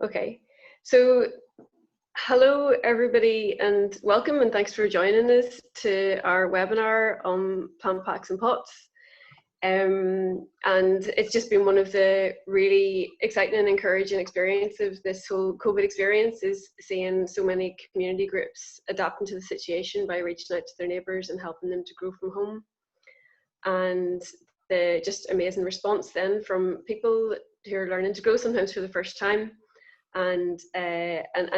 Okay, so hello everybody and welcome and thanks for joining us to our webinar on plant packs and pots. And it's just been one of the really exciting and encouraging experiences of this whole COVID experience, is seeing so many community groups adapting to the situation by reaching out to their neighbours and helping them to grow from home. And the just amazing response then from people who are learning to grow sometimes for the first time, and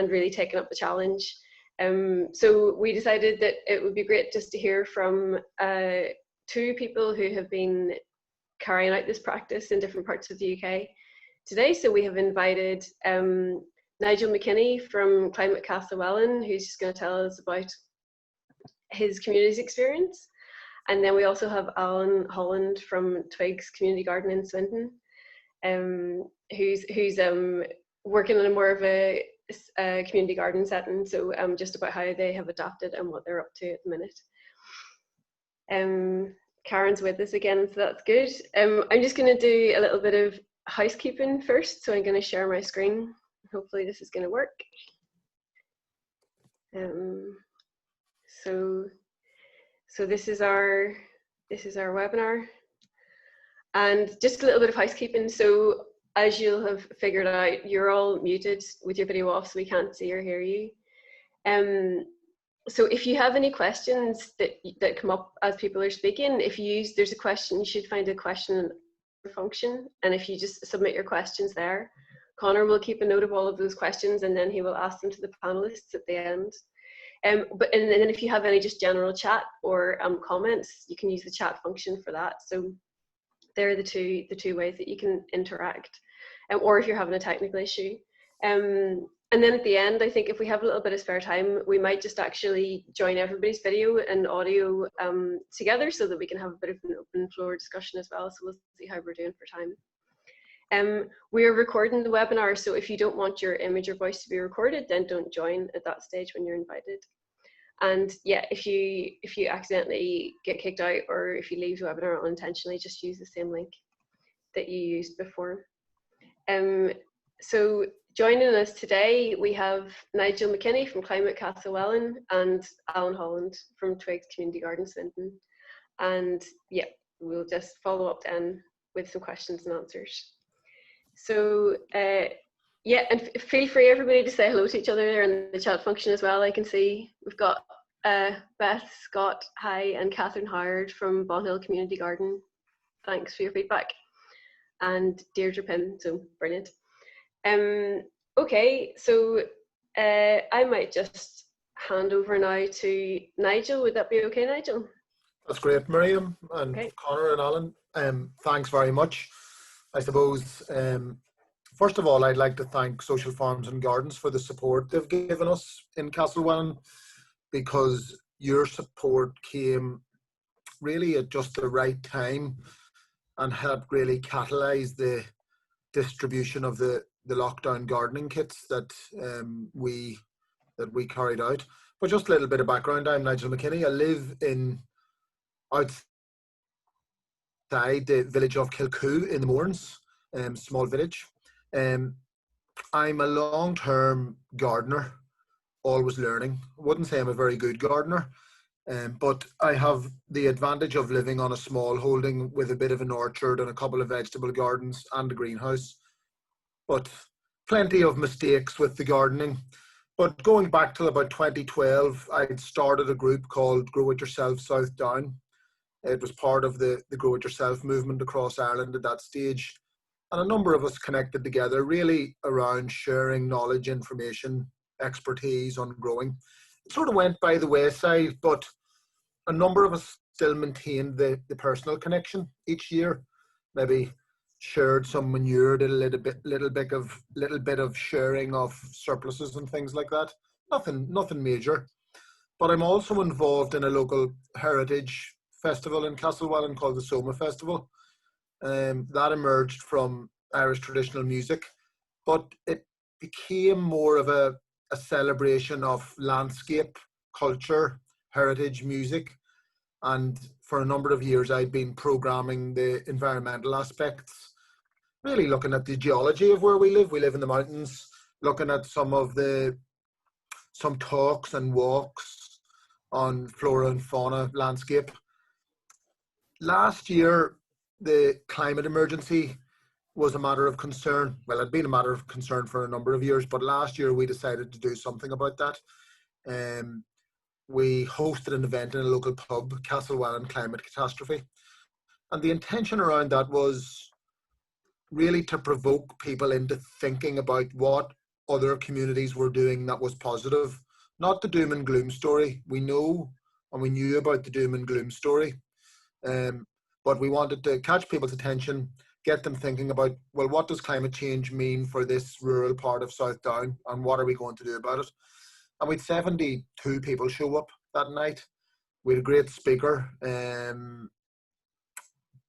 really taking up the challenge. So we decided that it would be great just to hear from two people who have been carrying out this practice in different parts of the UK today. So we have invited Nigel McKinney from Climate Castlewellan, who's just going to tell us about his community's experience. And then we also have Alan Holland from Twigs Community Garden in Swindon, who's working in a more of a community garden setting, so just about how they have adapted and what they're up to at the minute. Karen's with us again, so that's good. I'm just going to do a little bit of housekeeping first, so I'm going to share my screen. Hopefully this is going to work. So this is our webinar, and just a little bit of housekeeping. So as you'll have figured out, you're all muted with your video off, so we can't see or hear you. So if you have any questions that come up as people are speaking, there's a question, you should find a question function, and if you just submit your questions there, Connor will keep a note of all of those questions, and then he will ask them to the panelists at the end. And then if you have any just general chat or comments, you can use the chat function for that. So they're the two ways that you can interact, or if you're having a technical issue. And then at the end, I think if we have a little bit of spare time, we might just actually join everybody's video and audio together, so that we can have a bit of an open floor discussion as well. So we'll see how we're doing for time. We are recording the webinar, so if you don't want your image or voice to be recorded, then don't join at that stage when you're invited. And yeah, if you accidentally get kicked out, or if you leave the webinar unintentionally, just use the same link that you used before. So joining us today, we have Nigel McKinney from Climate Castlewellan and Alan Holland from Twigs Community Garden Swindon. And yeah, we'll just follow up then with some questions and answers. So yeah, and feel free everybody to say hello to each other there in the chat function as well. I can see we've got Beth, Scott, hi, and Catherine Howard from Bonhill Community Garden. Thanks for your feedback. And Deirdre Pym, so brilliant. Okay, so I might just hand over now to Nigel. Would that be okay, Nigel? That's great, Miriam, and okay. Connor and Alan. Thanks very much. I suppose, first of all, I'd like to thank Social Farms and Gardens for the support they've given us in Castlewellan, because your support came really at just the right time and helped really catalyse the distribution of the lockdown gardening kits that we carried out. But just a little bit of background, I'm Nigel McKinney. I live outside the village of Kilcoo in the Mournes, small village. I'm a long-term gardener, always learning. I wouldn't say I'm a very good gardener, but I have the advantage of living on a small holding with a bit of an orchard and a couple of vegetable gardens and a greenhouse. But plenty of mistakes with the gardening. But going back to about 2012, I'd started a group called Grow It Yourself South Down. It was part of the Grow It Yourself movement across Ireland at that stage. And a number of us connected together really around sharing knowledge, information, expertise on growing. It sort of went by the wayside, but a number of us still maintained the personal connection each year. Maybe shared some manure, did a little bit of sharing of surpluses and things like that. Nothing major. But I'm also involved in a local heritage festival in Castlewellan called the Soma Festival. That emerged from Irish traditional music, but it became more of a celebration of landscape, culture, heritage music. And for a number of years, I've been programming the environmental aspects, really looking at the geology of where we live. We live in the mountains. looking at some talks and walks on flora and fauna landscape. Last year, the climate emergency was a matter of concern. Well, it had been a matter of concern for a number of years, but last year we decided to do something about that. We hosted an event in a local pub, Castlewellan Climate Catastrophe. And the intention around that was really to provoke people into thinking about what other communities were doing that was positive, not the doom and gloom story. We know and we knew about the doom and gloom story, but we wanted to catch people's attention, get them thinking about, well, what does climate change mean for this rural part of South Down, and what are we going to do about it? And we had 72 people show up that night. We had a great speaker,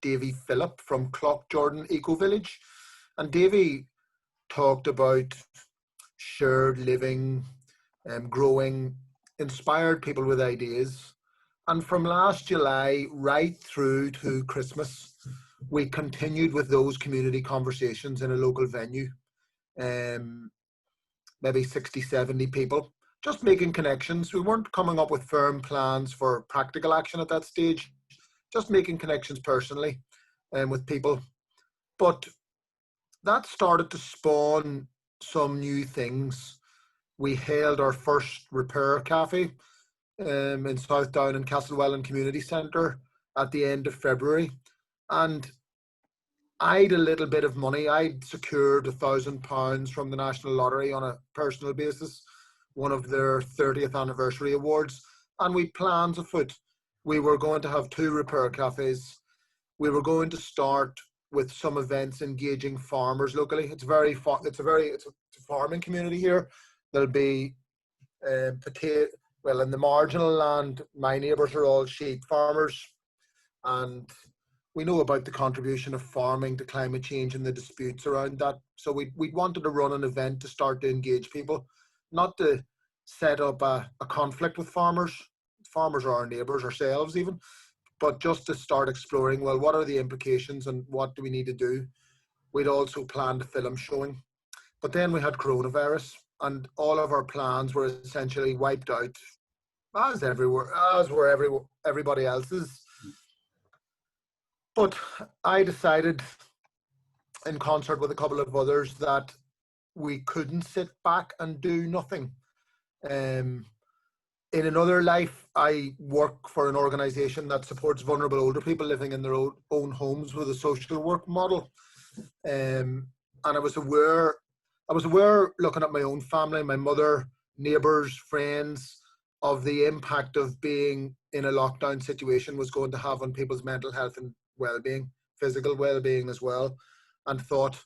Davy Phillip from Clough-Jordan Eco Village. And Davy talked about shared living, growing, inspired people with ideas. And from last July right through to Christmas, we continued with those community conversations in a local venue. Maybe 60, 70 people, just making connections. We weren't coming up with firm plans for practical action at that stage, just making connections personally with people. But that started to spawn some new things. We held our first repair cafe in South Down in Castlewellan Community Centre at the end of February. And I had a little bit of money. I'd secured £1,000 from the National Lottery on a personal basis, one of their 30th anniversary awards. And we planned afoot. We were going to have 2 repair cafes. We were going to start with some events engaging farmers locally. It's a farming community here. There'll be in the marginal land, my neighbours are all sheep farmers, and we know about the contribution of farming to climate change and the disputes around that. So we wanted to run an event to start to engage people, not to set up a conflict with farmers. Farmers are our neighbours, ourselves even, but just to start exploring, well, what are the implications and what do we need to do? We'd also planned a film showing, but then we had coronavirus and all of our plans were essentially wiped out, as were everybody else's. But I decided, in concert with a couple of others, that we couldn't sit back and do nothing. In another life, I work for an organisation that supports vulnerable older people living in their own homes with a social work model. And I was aware, looking at my own family, my mother, neighbours, friends, of the impact of being in a lockdown situation was going to have on people's mental health and well-being, physical well-being as well, and thought,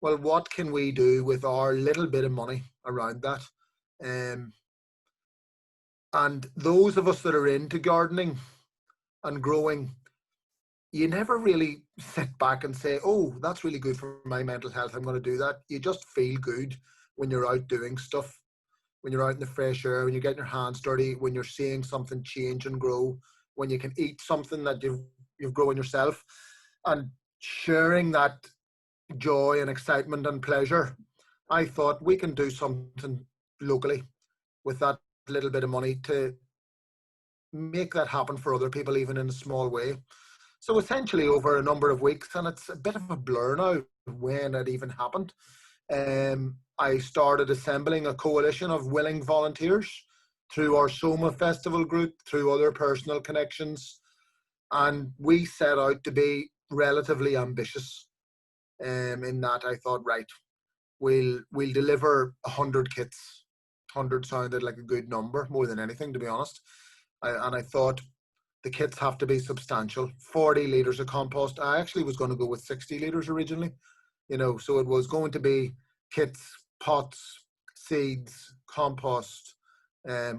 well, what can we do with our little bit of money around that? And those of us that are into gardening and growing, you never really sit back and say, oh, that's really good for my mental health, I'm going to do that. You just feel good when you're out doing stuff, when you're out in the fresh air, when you're getting your hands dirty, when you're seeing something change and grow, when you can eat something that you've grown yourself, and sharing that joy and excitement and pleasure. I thought we can do something locally with that little bit of money to make that happen for other people, even in a small way. So essentially over a number of weeks, and it's a bit of a blur now when it even happened, I started assembling a coalition of willing volunteers through our Soma Festival group, through other personal connections, and we set out to be relatively ambitious. In that I thought, right, we'll deliver 100 kits. 100 sounded like a good number, more than anything, to be honest. And I thought the kits have to be substantial. 40 litres of compost. I actually was going to go with 60 litres originally, so it was going to be kits, pots, seeds, compost,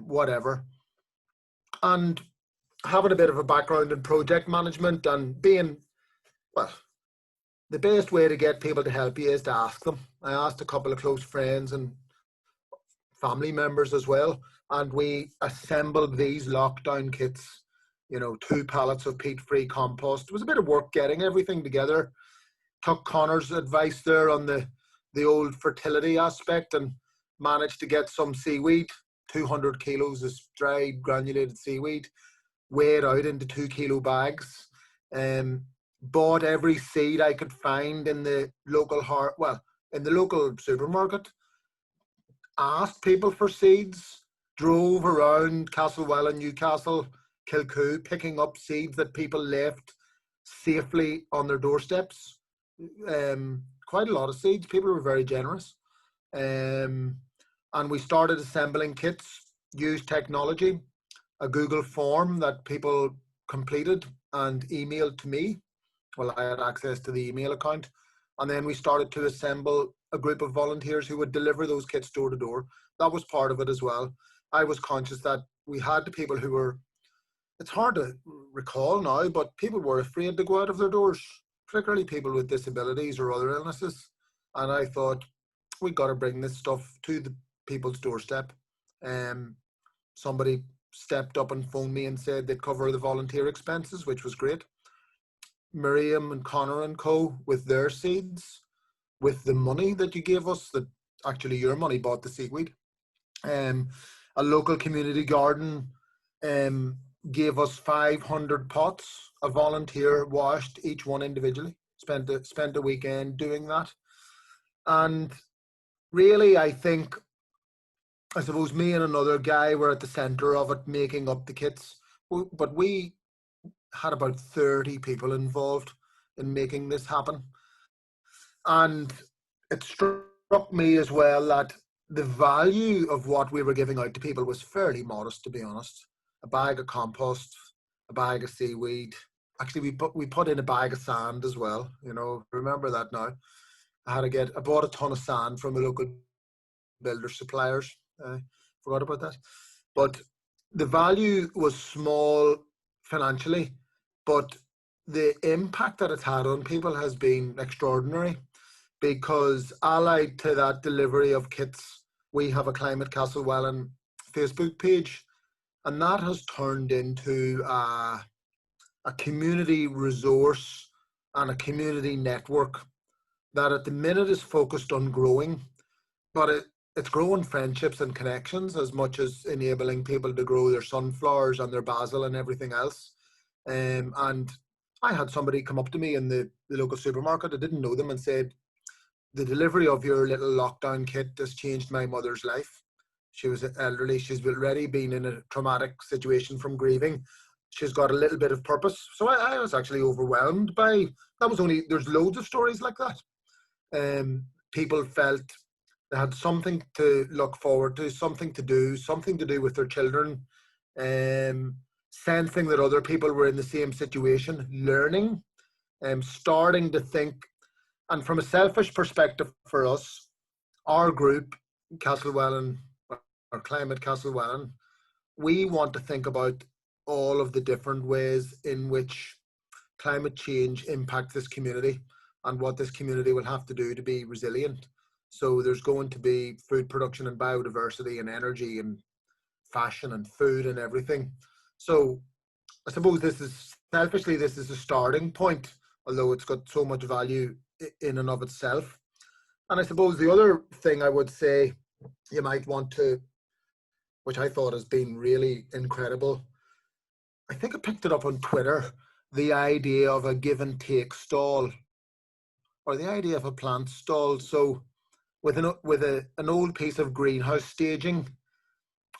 whatever. And having a bit of a background in project management and being, well, the best way to get people to help you is to ask them. I asked a couple of close friends and family members as well, and we assembled these lockdown kits, 2 pallets of peat-free compost. It was a bit of work getting everything together. Took Connor's advice there on the the old fertility aspect and managed to get some seaweed, 200 kilos of dried granulated seaweed, weighed out into 2 kilo bags. Bought every seed I could find in the local in the local supermarket. Asked people for seeds. Drove around Castlewell and Newcastle, Kilcoo, picking up seeds that people left safely on their doorsteps. Quite a lot of seeds. People were very generous. And we started assembling kits, used technology, a Google form that people completed and emailed to me. Well, I had access to the email account. And then we started to assemble a group of volunteers who would deliver those kits door to door. That was part of it as well. I was conscious that we had the people who were, it's hard to recall now, but people were afraid to go out of their doors, particularly people with disabilities or other illnesses. And I thought, we got to bring this stuff to the people's doorstep. Somebody stepped up and phoned me and said they'd cover the volunteer expenses, which was great. Miriam and Connor and co with their seeds, with the money that you gave us, that actually your money bought the seaweed. A local community garden gave us 500 pots. A volunteer washed each one individually. Spent a weekend doing that. And really, I suppose me and another guy were at the centre of it, making up the kits. But we had about 30 people involved in making this happen. And it struck me as well that the value of what we were giving out to people was fairly modest, to be honest. A bag of compost, a bag of seaweed. Actually, we put in a bag of sand as well. You know, remember that now. I bought a ton of sand from a local builder suppliers. Forgot about that. But the value was small financially, but the impact that it's had on people has been extraordinary, because allied to that delivery of kits, we have a Climate Castlewellan Facebook page, and that has turned into a community resource and a community network that at the minute is focused on growing, but it's growing friendships and connections as much as enabling people to grow their sunflowers and their basil and everything else. And I had somebody come up to me in the local supermarket, I didn't know them, and said, the delivery of your little lockdown kit has changed my mother's life. She was elderly, she's already been in a traumatic situation from grieving. She's got a little bit of purpose. So I was actually overwhelmed by, there's loads of stories like that. People felt they had something to look forward to, something to do with their children, sensing that other people were in the same situation, learning, starting to think. And from a selfish perspective for us, our group, Castlewellan, or Climate Castlewellan, we want to think about all of the different ways in which climate change impacts this community and what this community will have to do to be resilient. So there's going to be food production and biodiversity and energy and fashion and food and everything. So I suppose this is a starting point, although it's got so much value in and of itself. And I suppose the other thing I would say you might want to, which I thought has been really incredible, I think I picked it up on Twitter, the idea of a give and take stall, or the idea of a plant stall. So with an old piece of greenhouse staging,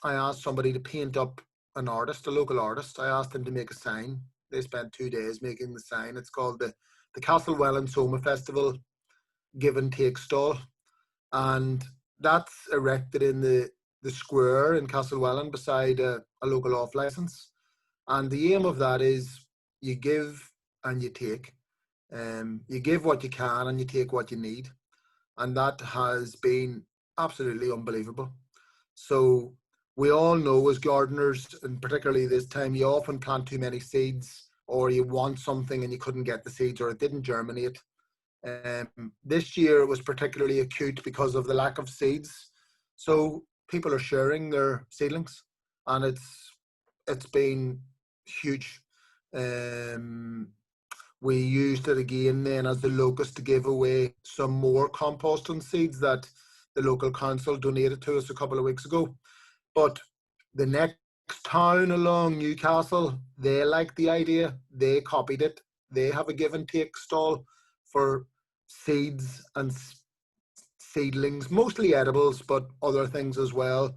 I asked somebody to paint up an artist, a local artist. I asked them to make a sign. They spent 2 days making the sign. It's called the Castlewellan Soma Festival Give and Take Stall. And that's erected in the square in Castlewellan beside a local off licence. And the aim of that is you give and you take. You give what you can and you take what you need. And that has been absolutely unbelievable. So we all know as gardeners, and particularly this time, you often plant too many seeds, or you want something and you couldn't get the seeds, or it didn't germinate. This year it was particularly acute because of the lack of seeds. So people are sharing their seedlings, and it's been huge. we used it again then as the locus to give away some more composting seeds that the local council donated to us a couple of weeks ago. But the next town along, Newcastle, they liked the idea, they copied it. They have a give and take stall for seeds and seedlings, mostly edibles, but other things as well.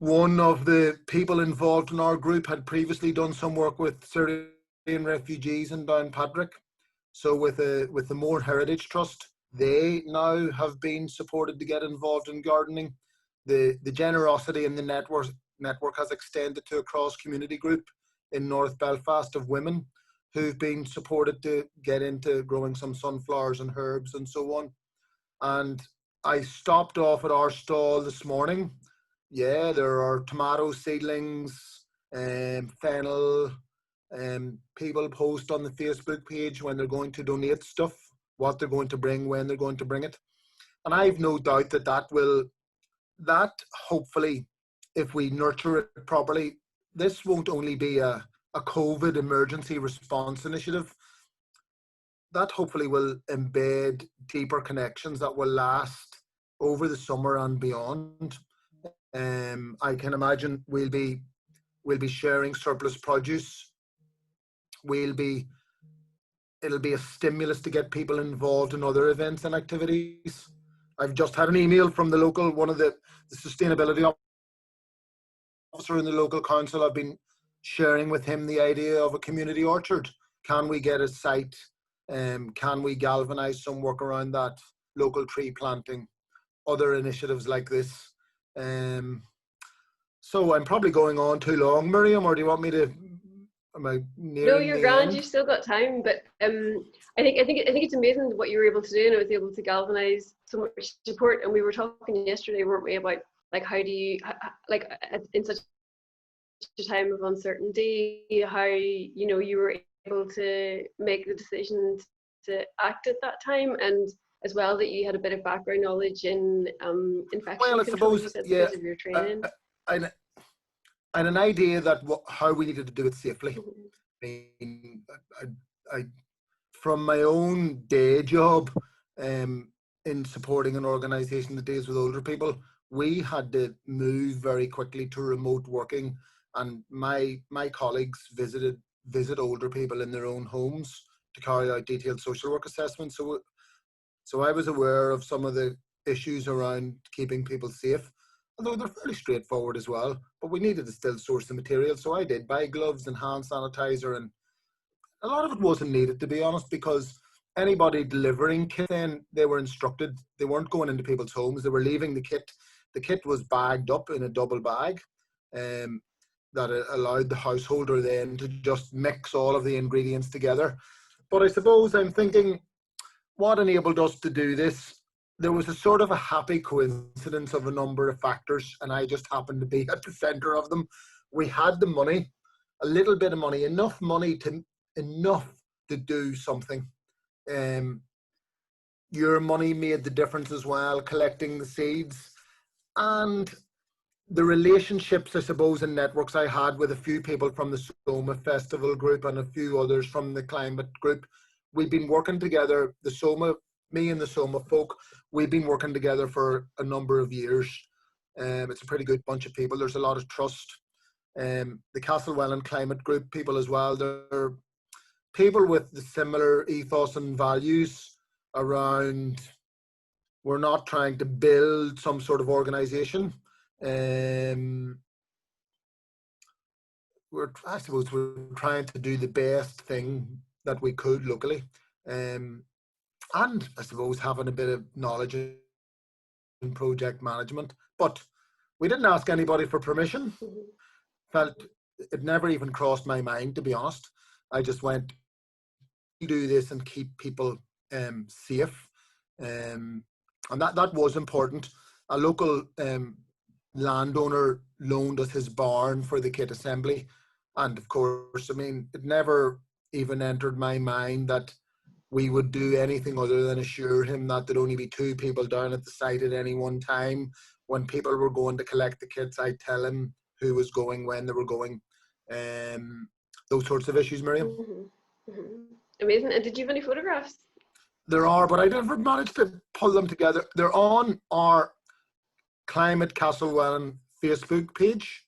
One of the people involved in our group had previously done some work with Syrian refugees in Downpatrick. So with the Moore Heritage Trust, they now have been supported to get involved in gardening. The generosity in the network has extended to a cross-community group in North Belfast of women who've been supported to get into growing some sunflowers and herbs and so on. And I stopped off at our stall this morning. Yeah, there are tomato seedlings, fennel, people post on the Facebook page when they're going to donate stuff, what they're going to bring, when they're going to bring it. And I've no doubt that hopefully, if we nurture it properly, this won't only be a COVID emergency response initiative. That hopefully will embed deeper connections that will last over the summer and beyond. I can imagine we'll be sharing surplus produce. It'll be a stimulus to get people involved in other events and activities. I've just had an email from one of the sustainability officer in the local council. I've been sharing with him the idea of a community orchard. Can we get a site? Can we galvanise some work around that? Local tree planting, other initiatives like this. So I'm probably going on too long, Miriam, or do you want me to? Am I nearing No, you're the grand. end? You've still got time, but I think it's amazing what you were able to do, and I was able to galvanise so much support. And we were talking yesterday, weren't we, about like how do you in such a time of uncertainty, how you were able to make the decision to act at that time, and as well that you had a bit of background knowledge in infection Well, I control. suppose, You said yeah, because of your training. and an idea that how we needed to do it safely. I mean, I from my own day job, in supporting an organisation that deals with older people, we had to move very quickly to remote working, and my colleagues visit older people in their own homes to carry out detailed social work assessments. So I was aware of some of the issues around keeping people safe, although they're fairly straightforward as well. But we needed to still source the material, so I did buy gloves and hand sanitizer, and a lot of it wasn't needed, to be honest, because anybody delivering kit, then they were instructed. They weren't going into people's homes. They were leaving the kit. The kit was bagged up in a double bag, that allowed the householder then to just mix all of the ingredients together. But I suppose I'm thinking, what enabled us to do this? There was a sort of a happy coincidence of a number of factors, and I just happened to be at the center of them. We had the money, a little bit of money, enough to do something. Your money made the difference as well, collecting the seeds, and the relationships, I suppose, and networks I had with a few people from the Soma Festival group and a few others from the climate group. We've been working together, me and the Soma folk, we've been working together for a number of years. It's a pretty good bunch of people. There's a lot of trust. The Castlewellan climate group people as well, they're people with the similar ethos and values around, we're not trying to build some sort of organization. I suppose we're trying to do the best thing that we could locally, and I suppose having a bit of knowledge in project management. But we didn't ask anybody for permission. Felt it never even crossed my mind, to be honest. I just went, do this and keep people safe, and that was important. A local landowner loaned us his barn for the kit assembly, and of course, I mean, it never even entered my mind that we would do anything other than assure him that there'd only be 2 people down at the site at any one time. When people were going to collect the kits, I'd tell him who was going, when they were going, those sorts of issues, Miriam. Amazing. And did you have any photographs? There are, but I never managed to pull them together. They're on our Climate Castlewellan Facebook page,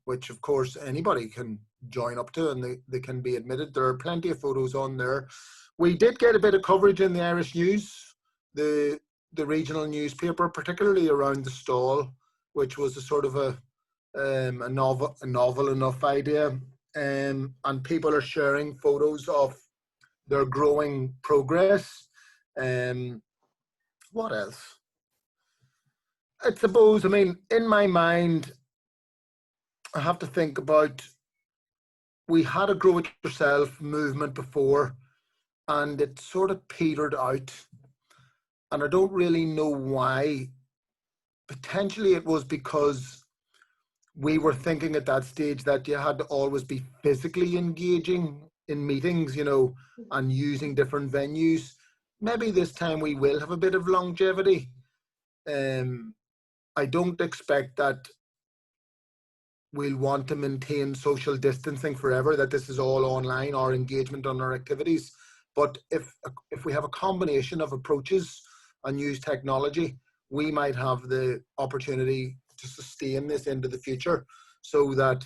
which of course anybody can join up to, and they can be admitted. There are plenty of photos on there. We did get a bit of coverage in the Irish News, the regional newspaper, particularly around the stall, which was a sort of a novel enough idea, and people are sharing photos of their growing progress. What else? I suppose, I mean, in my mind, I have to think about, we had a Grow It Yourself movement before, and it sort of petered out. And I don't really know why. Potentially it was because we were thinking at that stage that you had to always be physically engaging in meetings, you know, and using different venues. Maybe this time we will have a bit of longevity. I don't expect that we'll want to maintain social distancing forever, that this is all online, our engagement on our activities. But if we have a combination of approaches and use technology, we might have the opportunity to sustain this into the future, so that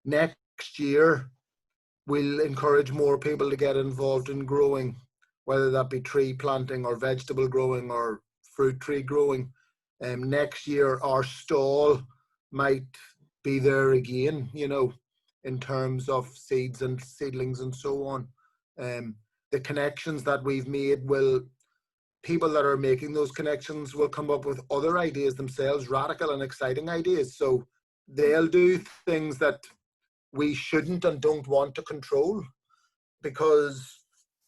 next year we'll encourage more people to get involved in growing, whether that be tree planting or vegetable growing or fruit tree growing. Next year our stall might be there again, you know, in terms of seeds and seedlings and so on. The connections that we've made people that are making those connections will come up with other ideas themselves, radical and exciting ideas. So they'll do things that we shouldn't and don't want to control, because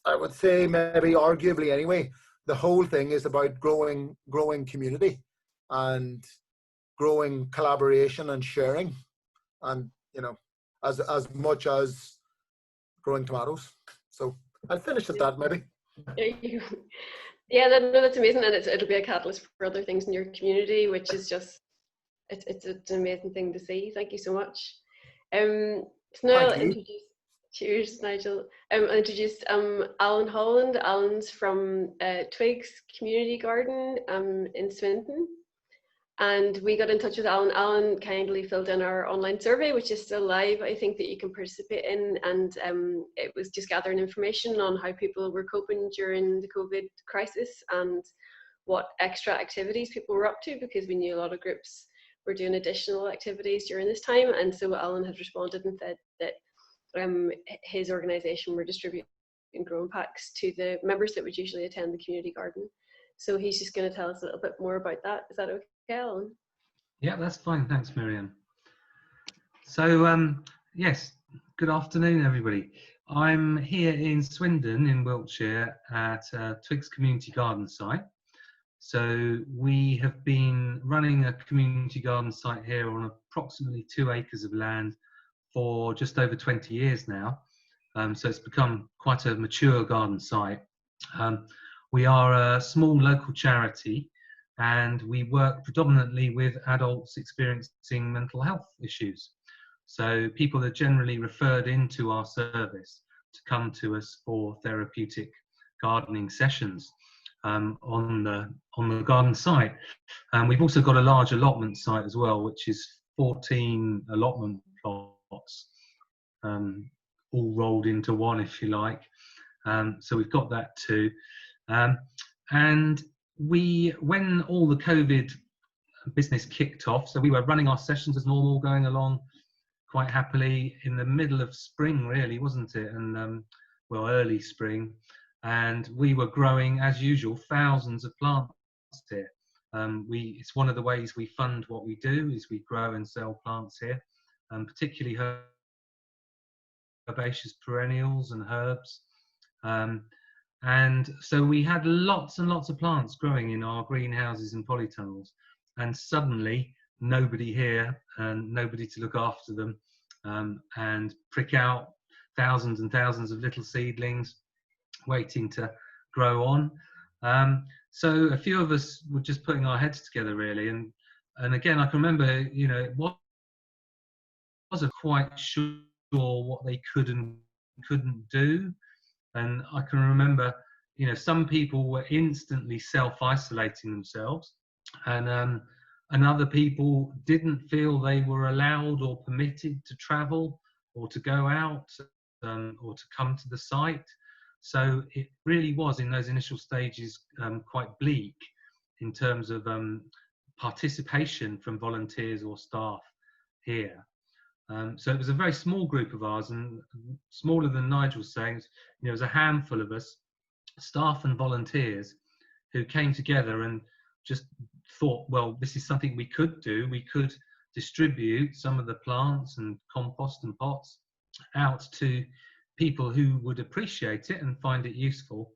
I would say, maybe arguably anyway, the whole thing is about growing community and growing collaboration and sharing, and, you know, as much as growing tomatoes. So I'll finish at that, maybe. Yeah, no, that's amazing, and it'll be a catalyst for other things in your community, which is just it's an amazing thing to see. Thank you so much. So now I'll introduce. Cheers, Nigel. I'll introduce Alan Holland. Alan's from Twigs Community Garden in Swindon. And we got in touch with Alan. Alan kindly filled in our online survey, which is still live, I think, that you can participate in. And it was just gathering information on how people were coping during the COVID crisis and what extra activities people were up to, because we knew a lot of groups were doing additional activities during this time. And so Alan had responded and said that his organisation were distributing growing packs to the members that would usually attend the community garden. So he's just going to tell us a little bit more about that. Is that okay, Alan? Yeah, that's fine. Thanks, Miriam. So, yes, good afternoon, everybody. I'm here in Swindon in Wiltshire at Twigs Community Garden site. So we have been running a community garden site here on approximately 2 acres of land for just over 20 years now. So it's become quite a mature garden site. We are a small local charity, and we work predominantly with adults experiencing mental health issues. So people are generally referred into our service to come to us for therapeutic gardening sessions on the garden site. We've also got a large allotment site as well, which is 14 allotment plots, all rolled into one, if you like. So we've got that too. And when all the COVID business kicked off, so we were running our sessions as normal, going along quite happily in the middle of spring, really, wasn't it? And well, early spring, and we were growing as usual, thousands of plants here. It's one of the ways we fund what we do, is we grow and sell plants here, particularly herbaceous perennials and herbs. And so we had lots and lots of plants growing in our greenhouses and polytunnels, and suddenly nobody here and nobody to look after them, and prick out thousands and thousands of little seedlings waiting to grow on. So a few of us were just putting our heads together, really, and again, I can remember, you know, it wasn't quite sure what they could and couldn't do. And I can remember, some people were instantly self-isolating themselves, and other people didn't feel they were allowed or permitted to travel or to go out or to come to the site. So it really was, in those initial stages, quite bleak in terms of participation from volunteers or staff here. So it was a very small group of ours, and smaller than Nigel was saying. It was a handful of us, staff and volunteers, who came together and just thought, well, this is something we could do. We could distribute some of the plants and compost and pots out to people who would appreciate it and find it useful.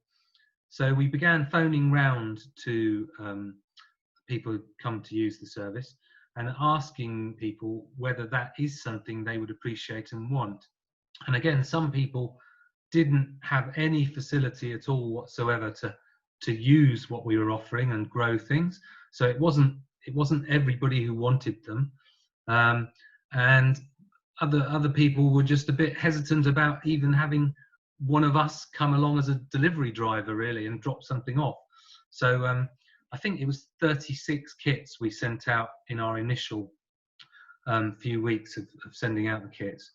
So we began phoning round to people who come to use the service and asking people whether that is something they would appreciate and want. And again, some people didn't have any facility at all whatsoever to use what we were offering and grow things. So it wasn't everybody who wanted them, and other people were just a bit hesitant about even having one of us come along as a delivery driver, really, and drop something off. So I think it was 36 kits we sent out in our initial few weeks of sending out the kits,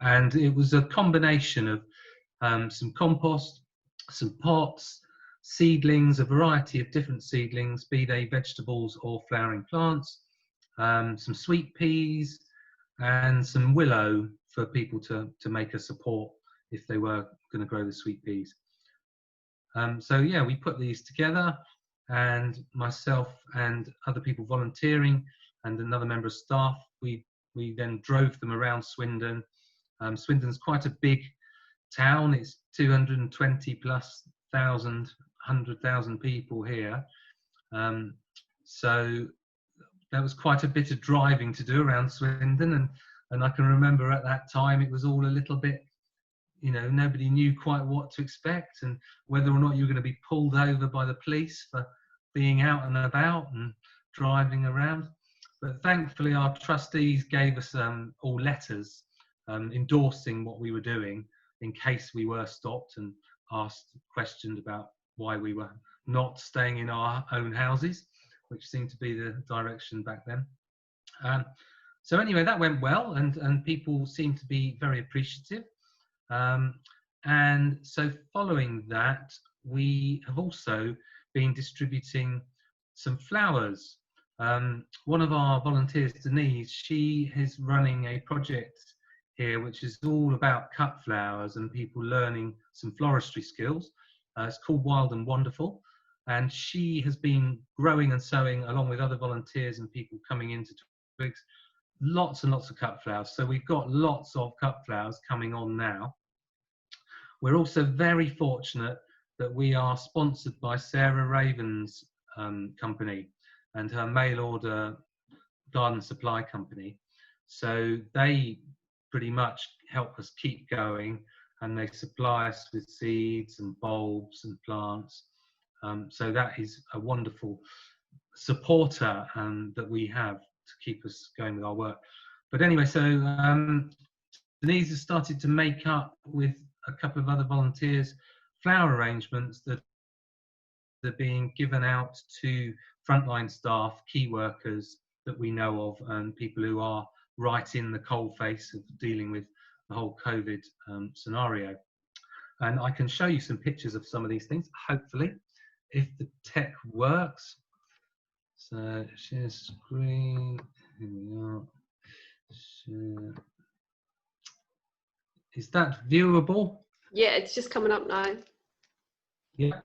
and it was a combination of some compost, some pots, seedlings, a variety of different seedlings, be they vegetables or flowering plants, some sweet peas, and some willow for people to make a support if they were going to grow the sweet peas. So yeah, we put these together, and myself and other people volunteering and another member of staff, we then drove them around Swindon. Swindon's quite a big town. It's 220 plus 100,000 people here. So there was quite a bit of driving to do around Swindon, and I can remember at that time it was all a little bit, nobody knew quite what to expect and whether or not you were going to be pulled over by the police for being out and about and driving around. But thankfully our trustees gave us all letters endorsing what we were doing in case we were stopped and questioned about why we were not staying in our own houses, which seemed to be the direction back then. So anyway, that went well, and people seemed to be very appreciative. And so following that, we have also been distributing some flowers. One of our volunteers, Denise, she is running a project here which is all about cut flowers and people learning some floristry skills. It's called Wild and Wonderful, and she has been growing and sowing along with other volunteers and people coming into Twigs lots and lots of cut flowers. So we've got lots of cut flowers coming on now. We're also very fortunate that we are sponsored by Sarah Raven's company and her mail order garden supply company. So they pretty much help us keep going, and they supply us with seeds and bulbs and plants. So that is a wonderful supporter that we have to keep us going with our work. But anyway, so Denise has started to make up with a couple of other volunteers flower arrangements that are being given out to frontline staff, key workers that we know of, and people who are right in the coalface of dealing with the whole COVID scenario. And I can show you some pictures of some of these things, hopefully, if the tech works. So share screen, here we are. Share. Is that viewable? Yeah, it's just coming up now. Yeah.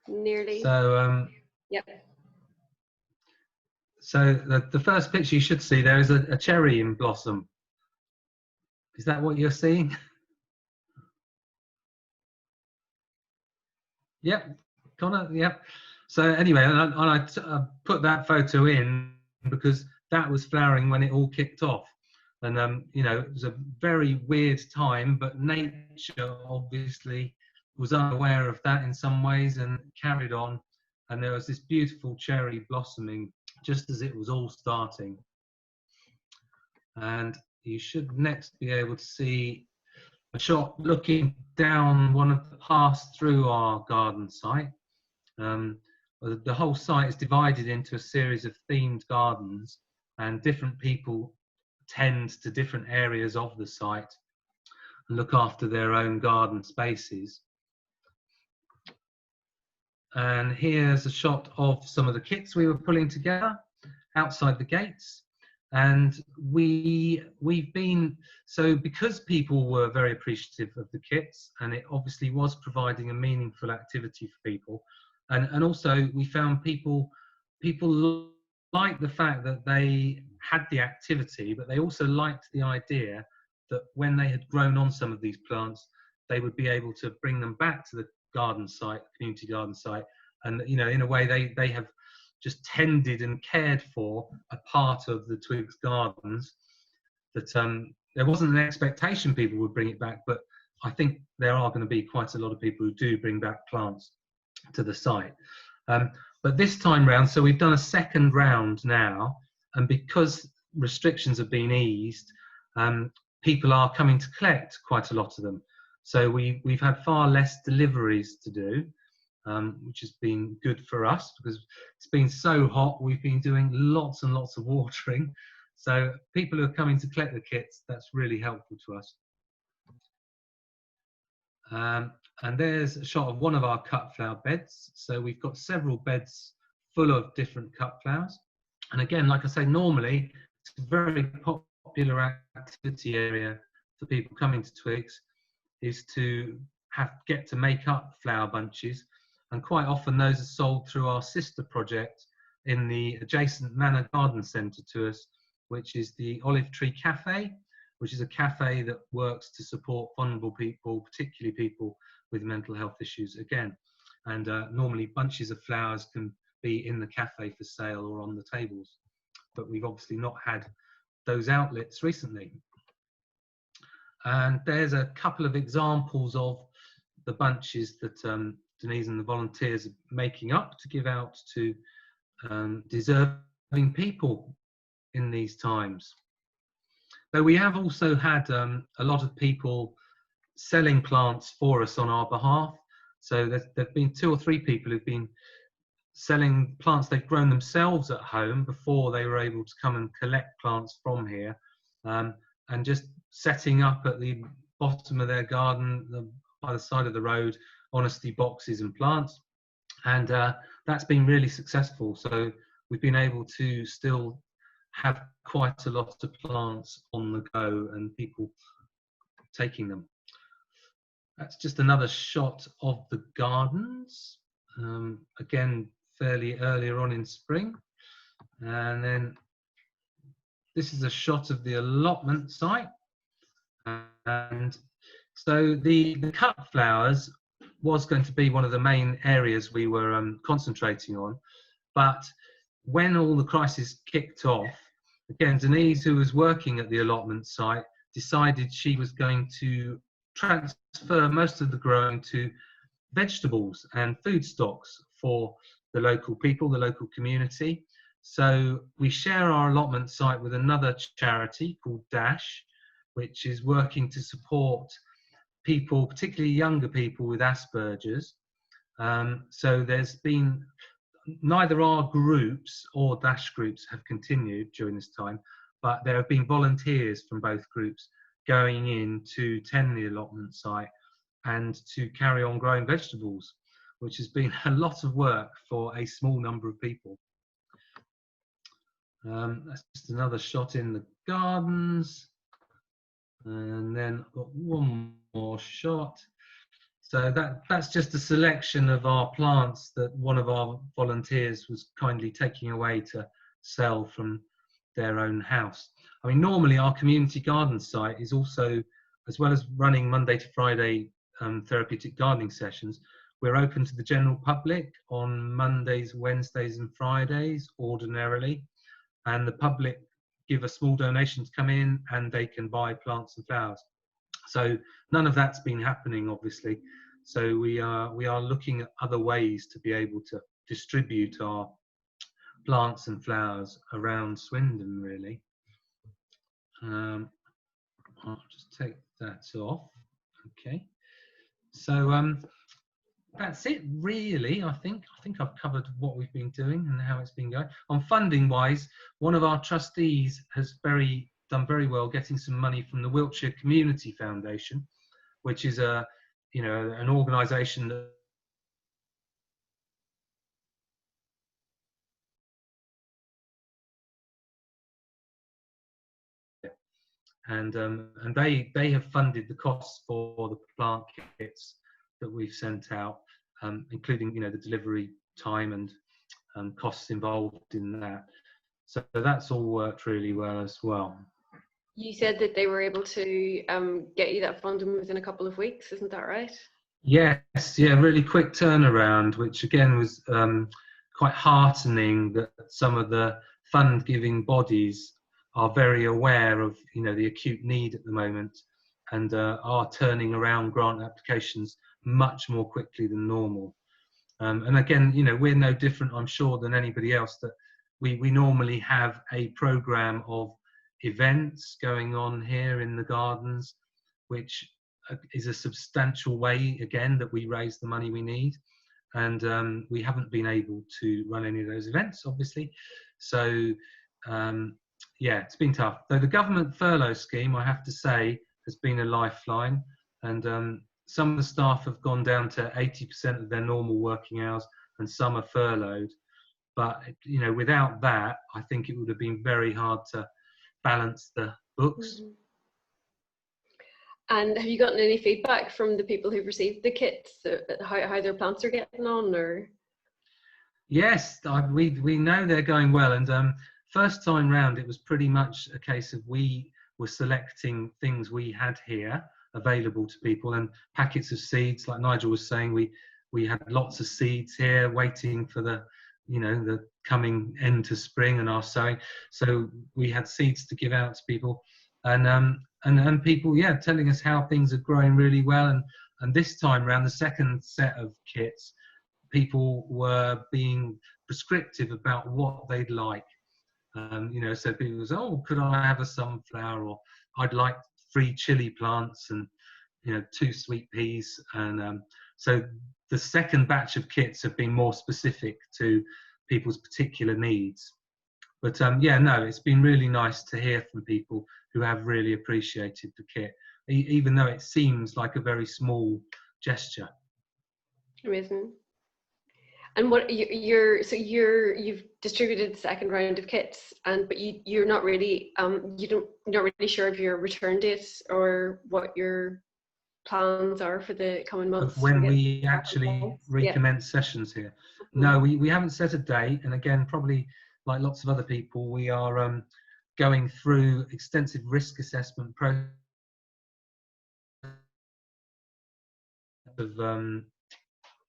Nearly. So yep. So the first picture you should see there is a cherry in blossom. Is that what you're seeing? Yep, Connor. Yep. So anyway, I put that photo in because that was flowering when it all kicked off, and it was a very weird time, but nature obviously was unaware of that in some ways and carried on, and there was this beautiful cherry blossoming just as it was all starting. And you should next be able to see a shot looking down one of the paths through our garden site. The whole site is divided into a series of themed gardens, and different people tend to different areas of the site and look after their own garden spaces. And here's a shot of some of the kits we were pulling together outside the gates. And we've been, so because people were very appreciative of the kits, and it obviously was providing a meaningful activity for people, and also we found people liked the fact that they had the activity, but they also liked the idea that when they had grown on some of these plants, they would be able to bring them back to the garden site, community garden site, and in a way they have just tended and cared for a part of the Twigs gardens that there wasn't an expectation people would bring it back, but I think there are going to be quite a lot of people who do bring back plants to the site. But this time round, so we've done a second round now, and because restrictions have been eased, people are coming to collect quite a lot of them. So we've had far less deliveries to do, which has been good for us because it's been so hot. We've been doing lots and lots of watering. So people who are coming to collect the kits, that's really helpful to us. And there's a shot of one of our cut flower beds. So we've got several beds full of different cut flowers. And again, like I say, normally it's a very popular activity area for people coming to Twigs, is to get to make up flower bunches. And quite often those are sold through our sister project in the adjacent Manor Garden Centre to us, which is the Olive Tree Cafe, which is a cafe that works to support vulnerable people, particularly people with mental health issues again. And normally bunches of flowers can be in the cafe for sale or on the tables. But we've obviously not had those outlets recently. And there's a couple of examples of the bunches that Denise and the volunteers are making up to give out to deserving people in these times. But we have also had a lot of people selling plants for us on our behalf. So there've been 2 or 3 people who've been selling plants they've grown themselves at home before they were able to come and collect plants from here, and just setting up at the bottom of their garden by the side of the road honesty boxes and plants, and that's been really successful. So we've been able to still have quite a lot of plants on the go and people taking them. That's just another shot of the gardens, again fairly earlier on in spring. And then this is a shot of the allotment site. And so the cut flowers was going to be one of the main areas we were concentrating on, but when all the crisis kicked off, again, Denise, who was working at the allotment site, decided she was going to transfer most of the growing to vegetables and food stocks for the local people, the local community. So we share our allotment site with another charity called Dash, which is working to support people, particularly younger people with Asperger's. So there's been, neither our groups or Dash groups have continued during this time, but there have been volunteers from both groups going in to tend the allotment site and to carry on growing vegetables, which has been a lot of work for a small number of people. That's just another shot in the gardens. And then I've got one more shot. So that's just a selection of our plants that one of our volunteers was kindly taking away to sell from their own house. I mean, normally our community garden site is also, as well as running Monday to Friday therapeutic gardening sessions, we're open to the general public on Mondays, Wednesdays and Fridays ordinarily, and the public give a small donation to come in and they can buy plants and flowers. So none of that's been happening, obviously. So we are looking at other ways to be able to distribute our plants and flowers around Swindon, really. I'll just take that off. Okay, so that's it really. I think I've covered what we've been doing and how it's been going. On funding wise, one of our trustees has done very well getting some money from the Wiltshire Community Foundation, which is an organisation that and they have funded the costs for the plant kits that we've sent out, including the delivery time and costs involved in that. So that's all worked really well as well. You said that they were able to get you that funding within a couple of weeks, isn't that right? Yes, yeah, really quick turnaround, which again was quite heartening that some of the fund giving bodies are very aware of the acute need at the moment and are turning around grant applications much more quickly than normal. And again, we're no different, I'm sure, than anybody else, that we normally have a programme of events going on here in the gardens, which is a substantial way, again, that we raise the money we need. And we haven't been able to run any of those events, obviously. So, yeah, it's been tough. Though the government furlough scheme, I have to say, has been a lifeline. And some of the staff have gone down to 80% of their normal working hours, and some are furloughed. But without that, I think it would have been very hard to balance the books. Mm-hmm. And have you gotten any feedback from the people who've received the kits, how their plants are getting on, or? Yes, we know they're going well. And first time round, it was pretty much a case of we were selecting things we had here available to people, and packets of seeds, like Nigel was saying. We had lots of seeds here waiting for the coming end to spring and our sowing. So we had seeds to give out to people, and people, telling us how things are growing really well. And this time round, the second set of kits, people were being prescriptive about what they'd like. So people was, oh, could I have a sunflower, or I'd like 3 chili plants and 2 sweet peas. And so the second batch of kits have been more specific to people's particular needs. But it's been really nice to hear from people who have really appreciated the kit, even though it seems like a very small gesture. Amazing. And what you've distributed the second round of kits, but you're not really you're not really sure of your return date or what your plans are for the coming months. Of when we actually recommence sessions here. Mm-hmm. No, we haven't set a date, and again, probably like lots of other people, we are going through extensive risk assessment process of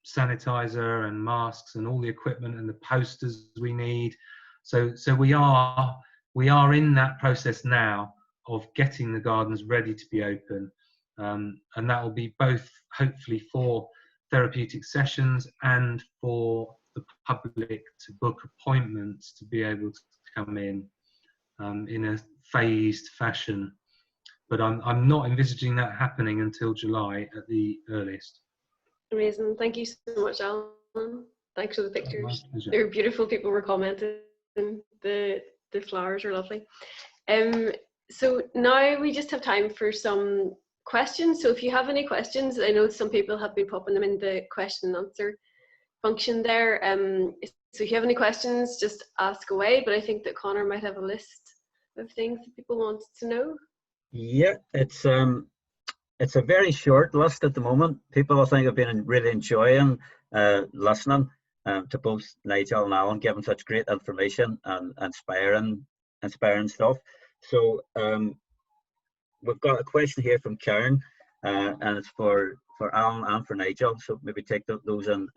sanitizer and masks and all the equipment and the posters we need. So we are in that process now of getting the gardens ready to be open, and that will be both hopefully for therapeutic sessions and for the public to book appointments to be able to come in a phased fashion. But I'm not envisaging that happening until July at the earliest. Amazing. Thank you so much, Alan. Thanks for the pictures. They're beautiful. People were commenting. The flowers are lovely. So now we just have time for some questions. So if you have any questions, I know some people have been popping them in the question and answer function there. So if you have any questions, just ask away. But I think that Connor might have a list of things that people want to know. Yeah, it's a very short list at the moment. People, I think, have been really enjoying listening to both Nigel and Alan, giving such great information and inspiring stuff. So we've got a question here from Karen, and it's for Alan and for Nigel. So maybe take those in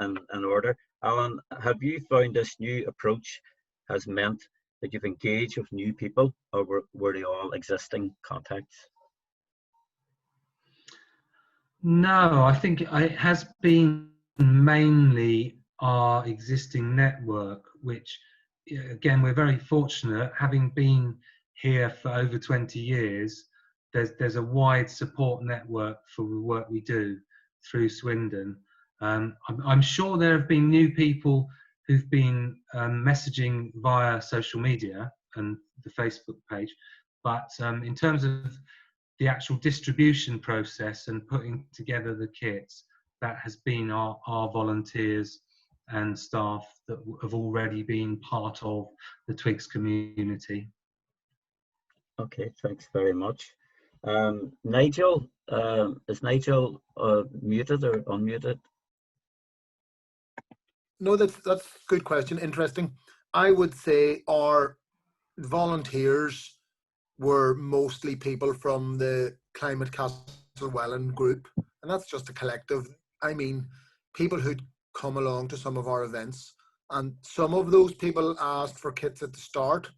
order. Alan, have you found this new approach has meant that you've engaged with new people, or were they all existing contacts? No, I think it has been mainly our existing network, which, again, we're very fortunate, having been here for over 20 years. there's a wide support network for the work we do through Swindon. I'm sure there have been new people who've been messaging via social media and the Facebook page, but in terms of the actual distribution process and putting together the kits, that has been our volunteers and staff that have already been part of the Twigs community. Okay, thanks very much. Nigel, is Nigel muted or unmuted? No, that's a good question. Interesting. I would say our volunteers were mostly people from the Climate Castle Welland group, and that's just a collective. I mean, people who'd come along to some of our events, and some of those people asked for kits at the start,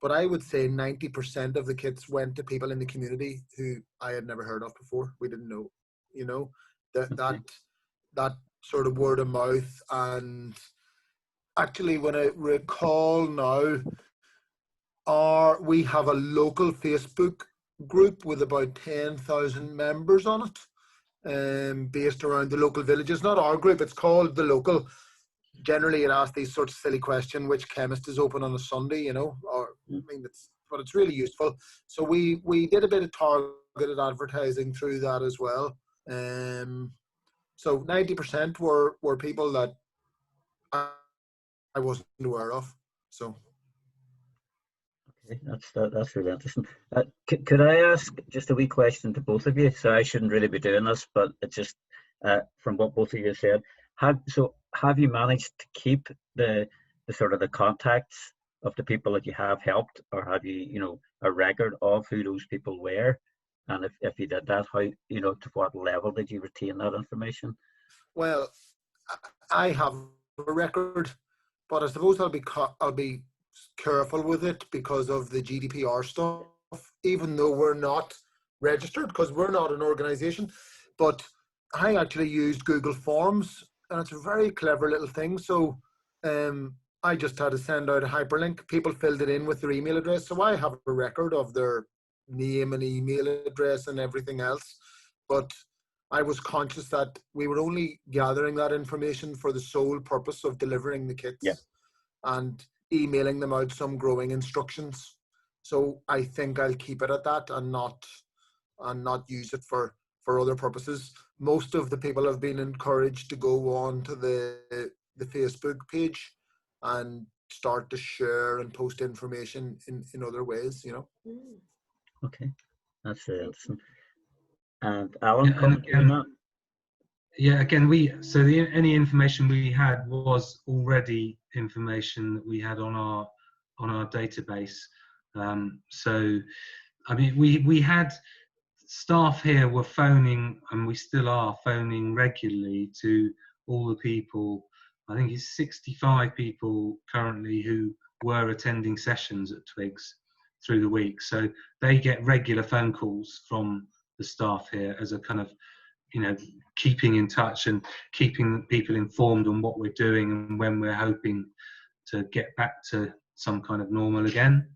but I would say 90% of the kits went to people in the community who I had never heard of before. We didn't know, you know, that sort of word of mouth. And actually, when I recall now, we have a local Facebook group with about 10,000 members on it, based around the local villages. Not our group, it's called The Local. Generally, it asks these sorts of silly questions: which chemist is open on a Sunday, you know, or I mean, but it's really useful. So we did a bit of targeted advertising through that as well. So 90% were people that I wasn't aware of. So okay, that's really interesting. Could I ask just a wee question to both of you? So I shouldn't really be doing this, but it's just from what both of you said. Have you managed to keep the sort of the contacts of the people that you have helped, or have you a record of who those people were? And if you did that, how, to what level did you retain that information? Well, I have a record, but I suppose I'll be careful with it because of the GDPR stuff, even though we're not registered, because we're not an organization. But I actually used Google Forms, and it's a very clever little thing. So I just had to send out a hyperlink. People filled it in with their email address. So I have a record of their name and email address and everything else. But I was conscious that we were only gathering that information for the sole purpose of delivering the kits and emailing them out some growing instructions. So I think I'll keep it at that and not use it for other purposes. Most of the people have been encouraged to go on to the Facebook page and start to share and post information in other ways, Okay, that's really interesting. And Alan, any information we had was already information that we had on our database. So I mean, we had staff here were phoning, and we still are phoning regularly to all the people. I think it's 65 people currently who were attending sessions at Twigs through the week. So they get regular phone calls from the staff here as a kind of, keeping in touch and keeping people informed on what we're doing and when we're hoping to get back to some kind of normal again.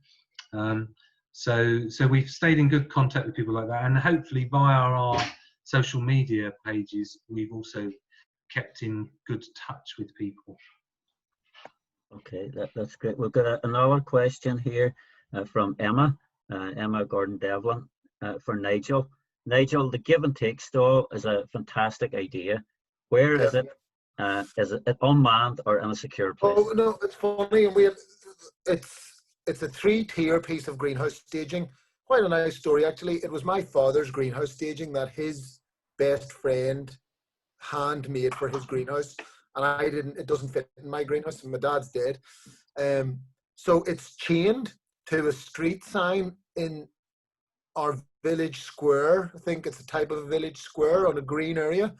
So we've stayed in good contact with people like that, and hopefully via our social media pages, we've also kept in good touch with people. Okay, that's great. We've got another question here from Emma Gordon-Devlin for Nigel. Nigel, the give and take stall is a fantastic idea. Where is it? Is it unmanned or in a secure place? Oh no, it's funny, and it's a 3-tier piece of greenhouse staging. Quite a nice story, actually. It was my father's greenhouse staging that his best friend handmade for his greenhouse, and it doesn't fit in my greenhouse, and my dad's dead. So it's chained to a street sign in our village square. I think it's a type of a village square on a green area.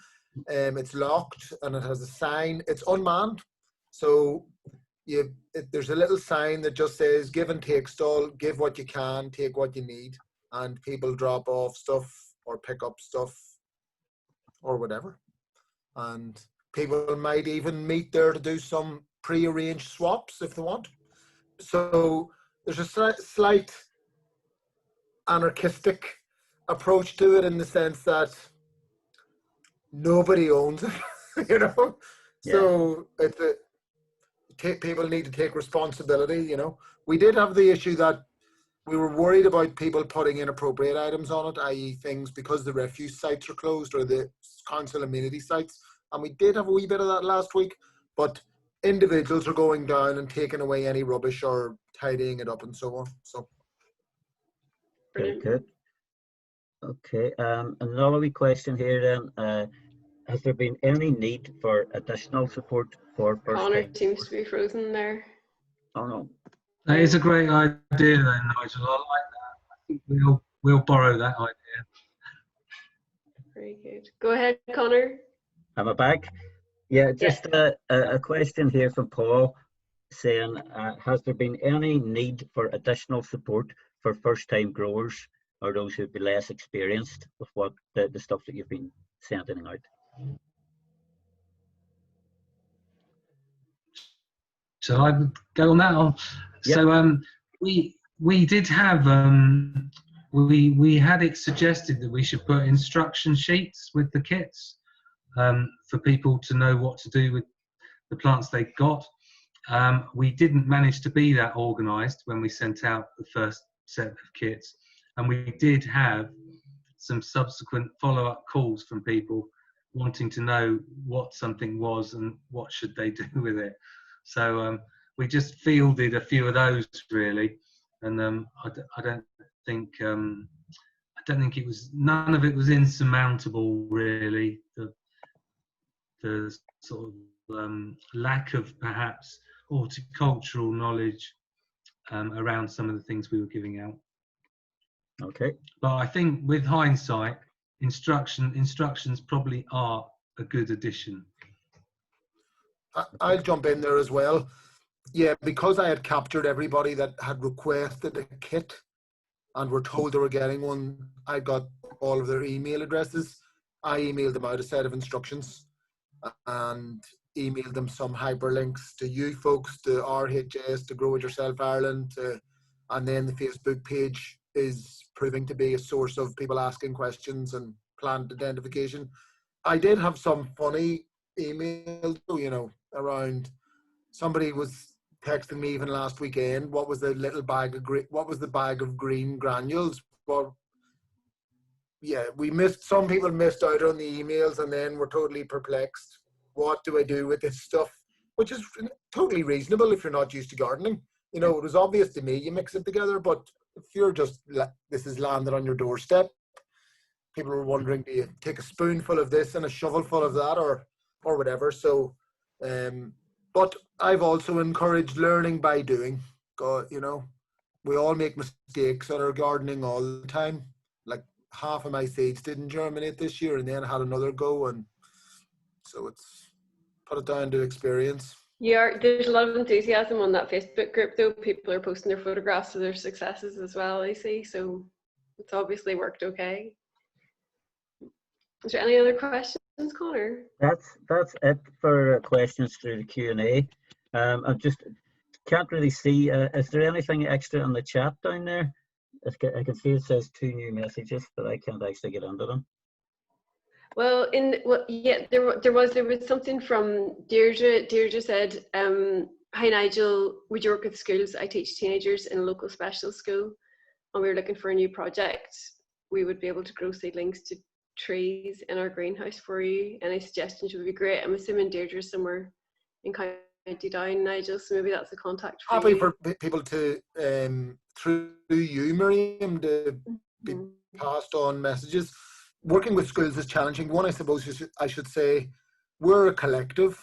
It's locked and it has a sign. It's unmanned. So there's a little sign that just says give and take stall, give what you can, take what you need, and people drop off stuff or pick up stuff or whatever. And people might even meet there to do some pre-arranged swaps if they want. So there's a slight anarchistic approach to it in the sense that nobody owns it, you know. Yeah. So people need to take responsibility, you know. We did have the issue that we were worried about people putting inappropriate items on it, i.e. things because the refuse sites are closed or the council amenity sites. And we did have a wee bit of that last week, but individuals are going down and taking away any rubbish or tidying it up and so on. So Very good. Okay, another wee question here then. Has there been any need for additional support for first Connor time? seems to be frozen there. Oh no. That is a great idea, then, Nigel. I like that. I think we'll borrow that idea. Very good. Go ahead, Connor. Am I back? Yeah, just a question here from Paul saying, has there been any need for additional support for first-time growers or those who'd be less experienced with what the stuff that you've been sending out? So I would go on that. Yep. So we did have we had it suggested that we should put instruction sheets with the kits for people to know what to do with the plants they got. We didn't manage to be that organised when we sent out the first set of kits, and we did have some subsequent follow-up calls from people wanting to know what something was and what should they do with it. So we just fielded a few of those really, and I don't think it was, none of it was insurmountable really. The sort of lack of perhaps horticultural knowledge around some of the things we were giving out. Okay. But I think with hindsight, instructions probably are a good addition. I'll jump in there as well. Yeah, because I had captured everybody that had requested a kit and were told they were getting one, I got all of their email addresses. I emailed them out a set of instructions and emailed them some hyperlinks to you folks, to RHS, to Grow It Yourself Ireland, and then the Facebook page is proving to be a source of people asking questions and plant identification. I did have some funny emails, you know, around, somebody was texting me even last weekend, what was the little bag of bag of green granules? Well, yeah, some people missed out on the emails and then were totally perplexed. What do I do with this stuff? Which is totally reasonable if you're not used to gardening. You know, it was obvious to me you mix it together, but if you're just, this is landed on your doorstep, people were wondering, do you take a spoonful of this and a shovelful of that or whatever? So, but I've also encouraged learning by doing. God, you know, we all make mistakes at our gardening all the time. Like half of my seeds didn't germinate this year and then had another go, and so it's put it down to experience. Yeah, there's a lot of enthusiasm on that Facebook group though. People are posting their photographs of their successes as well, I see. So it's obviously worked okay. Is there any other questions, Connor? That's it for questions through the Q&A. I just can't really see, is there anything extra in the chat down there? I can see it says 2 new messages, but I can't actually get under them. Well, yeah, there was something from Deirdre. Deirdre said, "Hi Nigel, would you work with schools? I teach teenagers in a local special school, and we were looking for a new project. We would be able to grow seedlings to trees in our greenhouse for you. Any suggestions would be great." I'm assuming Deirdre's somewhere in County Down, Nigel, so maybe that's a contact for Happy you. for people to, through you, Miriam, to be passed on messages. Working with schools is challenging. One, I suppose I should say, we're a collective.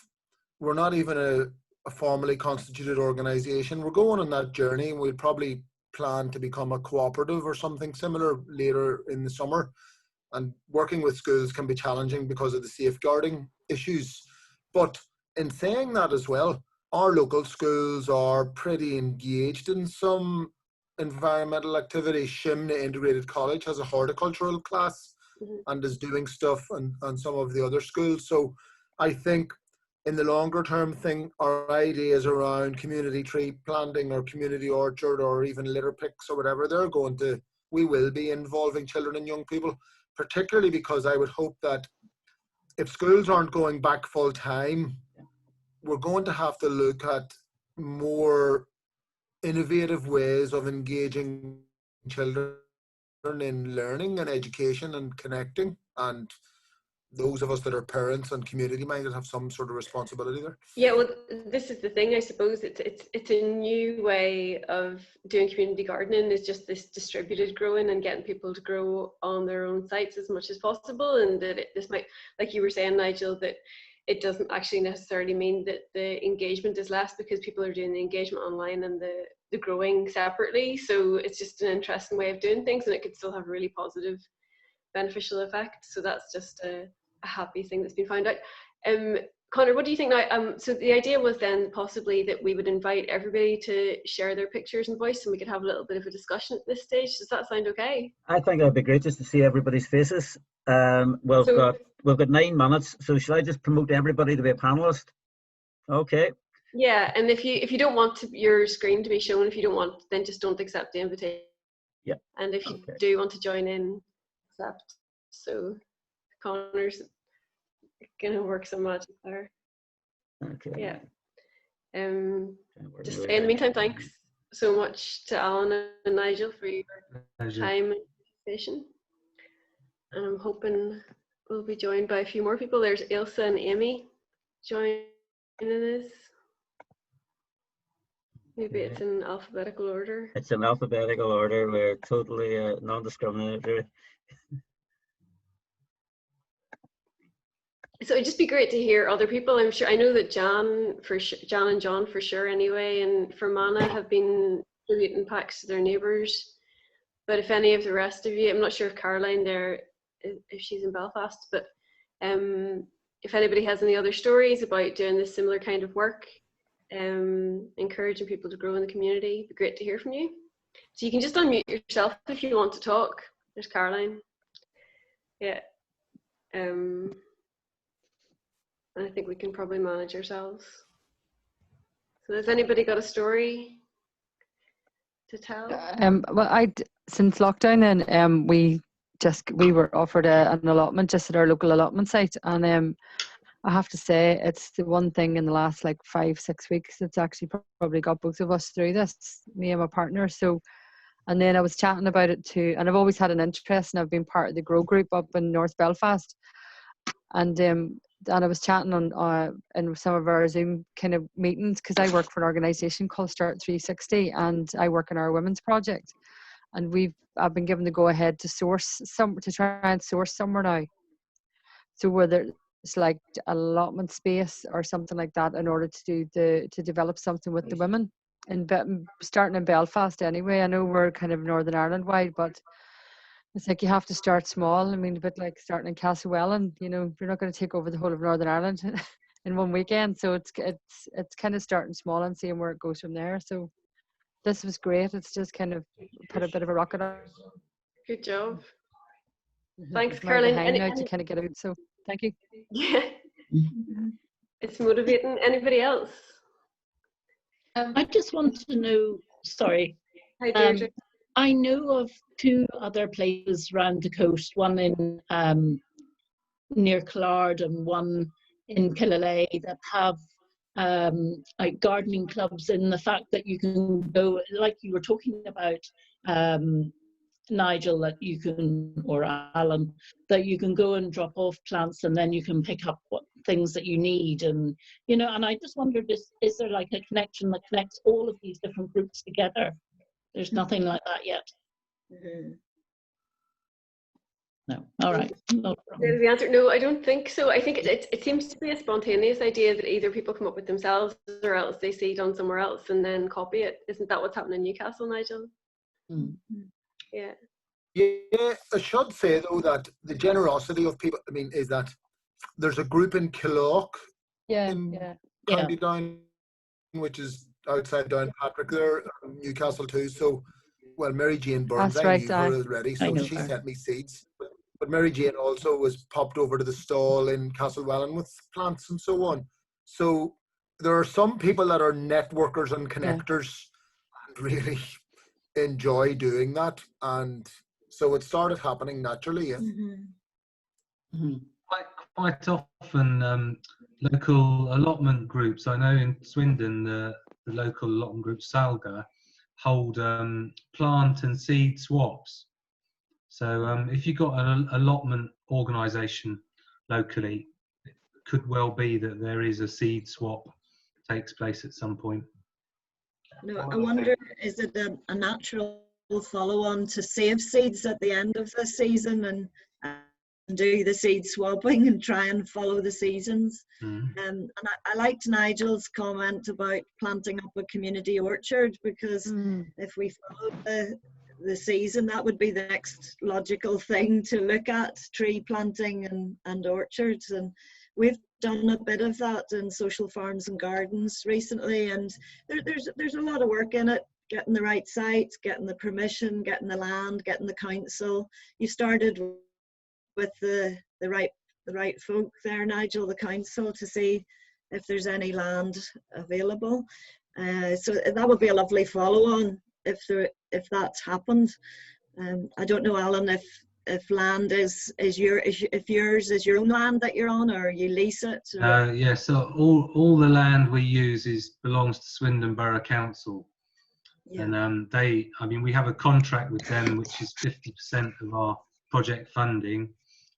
We're not even a formally constituted organisation. We're going on that journey, and we'll probably plan to become a cooperative or something similar later in the summer. And working with schools can be challenging because of the safeguarding issues. But in saying that as well, our local schools are pretty engaged in some environmental activity. Shimna Integrated College has a horticultural class and is doing stuff on some of the other schools. So I think in the longer term thing, our ideas around community tree planting or community orchard or even litter picks or whatever, they're going to we will be involving children and young people, particularly because I would hope that if schools aren't going back full time, we're going to have to look at more innovative ways of engaging children in learning and education and connecting, and those of us that are parents and community minded have some sort of responsibility there. Yeah, well, this is the thing, I suppose. It's a new way of doing community gardening, is just this distributed growing and getting people to grow on their own sites as much as possible. And that this might, like you were saying, Nigel, that it doesn't actually necessarily mean that the engagement is less, because people are doing the engagement online and the growing separately. So it's just an interesting way of doing things, and it could still have a really positive, beneficial effect. So that's just a happy thing that's been found out. Connor, what do you think now? So the idea was then possibly that we would invite everybody to share their pictures and voice, and we could have a little bit of a discussion at this stage. Does that sound okay? I think that'd be great just to see everybody's faces. We've got 9 minutes, so shall I just promote everybody to be a panelist? Okay. Yeah, and if you don't want your screen to be shown, if you don't want, then just don't accept the invitation. Yeah. And if you do want to join in, accept. So Connor's gonna work some magic there. Okay. Yeah. Just in the meantime, thanks so much to Alan and Nigel for your time and participation. And I'm hoping we'll be joined by a few more people. There's Ilsa and Amy joining us. Maybe it's in alphabetical order. It's in alphabetical order. We're totally non-discriminatory. So it'd just be great to hear other people. I'm sure, I know that Jan and John for sure anyway, and Fermanagh have been distributing packs to their neighbours. But if any of the rest of you, I'm not sure if Caroline there, if she's in Belfast, but if anybody has any other stories about doing this similar kind of work, encouraging people to grow in the community, it'd be great to hear from you. So you can just unmute yourself if you want to talk. There's Caroline. Yeah. I think we can probably manage ourselves. So has anybody got a story to tell? Well, since lockdown, and we were offered an allotment just at our local allotment site, and I have to say it's the one thing in the last like 5-6 weeks that's actually probably got both of us through this, me and my partner. So, and then I was chatting about it too, and I've always had an interest, and I've been part of the Grow Group up in North Belfast, and I was chatting on in some of our Zoom kind of meetings, because I work for an organisation called Start 360, and I work in our women's project, and I've been given the go ahead to try and source somewhere now, so whether it's like allotment space or something like that, in order to develop something with the women, and starting in Belfast anyway. I know we're kind of Northern Ireland wide, but it's like you have to start small. I mean, a bit like starting in Castlewellan, you know, you're not going to take over the whole of Northern Ireland in one weekend. So it's kind of starting small and seeing where it goes from there. So this was great. It's just kind of put a bit of a rocket on. Good job. Thanks, Caroline. Now to kind of get out. So thank you. Yeah, it's motivating. Anybody else? I just want to know. Sorry. Hi, Deirdre. I know of 2 other places around the coast, one in near Collard and one in Killalay, that have like gardening clubs, in the fact that you can go, like you were talking about, Nigel, that you can, or Alan, that you can go and drop off plants and then you can pick up what things that you need. And, you know, and I just wondered, is there like a connection that connects all of these different groups together? There's nothing like that yet. Mm-hmm. No. All right. No problem. There's the answer. No, I don't think so. I think it seems to be a spontaneous idea that either people come up with themselves, or else they see it done somewhere else and then copy it. Isn't that what's happening in Newcastle, Nigel? Mm-hmm. Yeah. Yeah, I should say though that the generosity of people, I mean, is that there's a group in Killock in County Down, which is outside Downpatrick there, Newcastle too. So, well, Mary Jane Burns, I knew her already, so she sent me seeds. But Mary Jane also was popped over to the stall in Castlewellan with plants and so on. So there are some people that are networkers and connectors, and really enjoy doing that, and so it started happening naturally. Yeah. Quite often, local allotment groups. I know in Swindon, the local allotment group Salga hold plant and seed swaps. So if you've got an allotment organisation locally, it could well be that there is a seed swap takes place at some point. No, I wonder, is it a natural follow-on to save seeds at the end of the season and do the seed swapping and try and follow the seasons? And I liked Nigel's comment about planting up a community orchard, because if we followed the season, that would be the next logical thing to look at, tree planting and orchards. And we've done a bit of that in social farms and gardens recently, and there's a lot of work in it, getting the right site, getting the permission, getting the land, getting the council. You started with the right folk there, Nigel, the council, to see if there's any land available. So that would be a lovely follow-on if that's happened. I don't know, Alan, if land is yours is your own land that you're on, or you lease it? Yeah, so all the land we use belongs to Swindon Borough Council. Yeah. And we have a contract with them which is 50% of our project funding,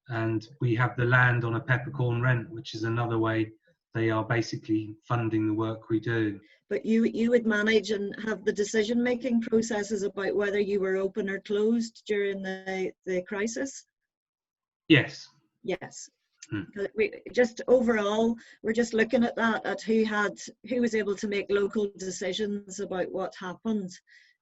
and we have the land on a peppercorn rent, which is another way they are basically funding the work we do. But you would manage and have the decision-making processes about whether you were open or closed during the crisis? Yes. Yes. We just overall, we're just looking at that, at who was able to make local decisions about what happened,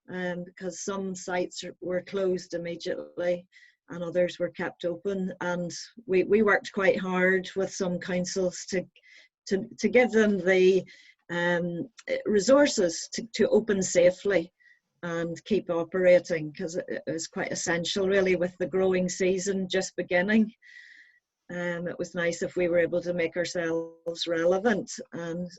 because some sites were closed immediately and others were kept open, and we worked quite hard with some councils to give them the resources to open safely and keep operating, because it was quite essential really with the growing season just beginning. It was nice if we were able to make ourselves relevant, and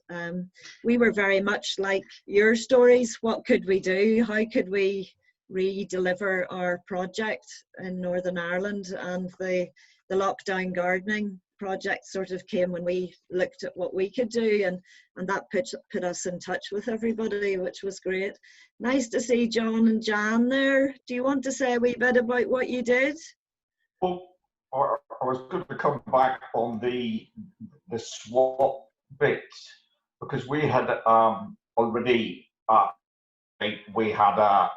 we were very much like your stories. What could we do? How could we re-deliver our project in Northern Ireland? And the lockdown gardening project sort of came when we looked at what we could do, and that put us in touch with everybody, which was great. Nice to see John and Jan there. Do you want to say a wee bit about what you did? Well, I was going to come back on the swap bit, because we had already we had a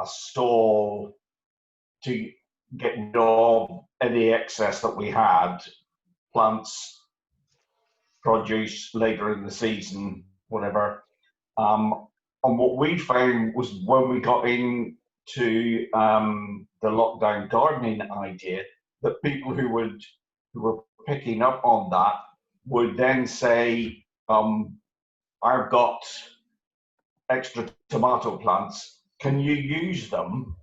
stall to get rid of any excess that we had, plants, produce later in the season, whatever. And what we found was when we got into the lockdown gardening idea, that people who were picking up on that would then say, I've got extra tomato plants, can you use them?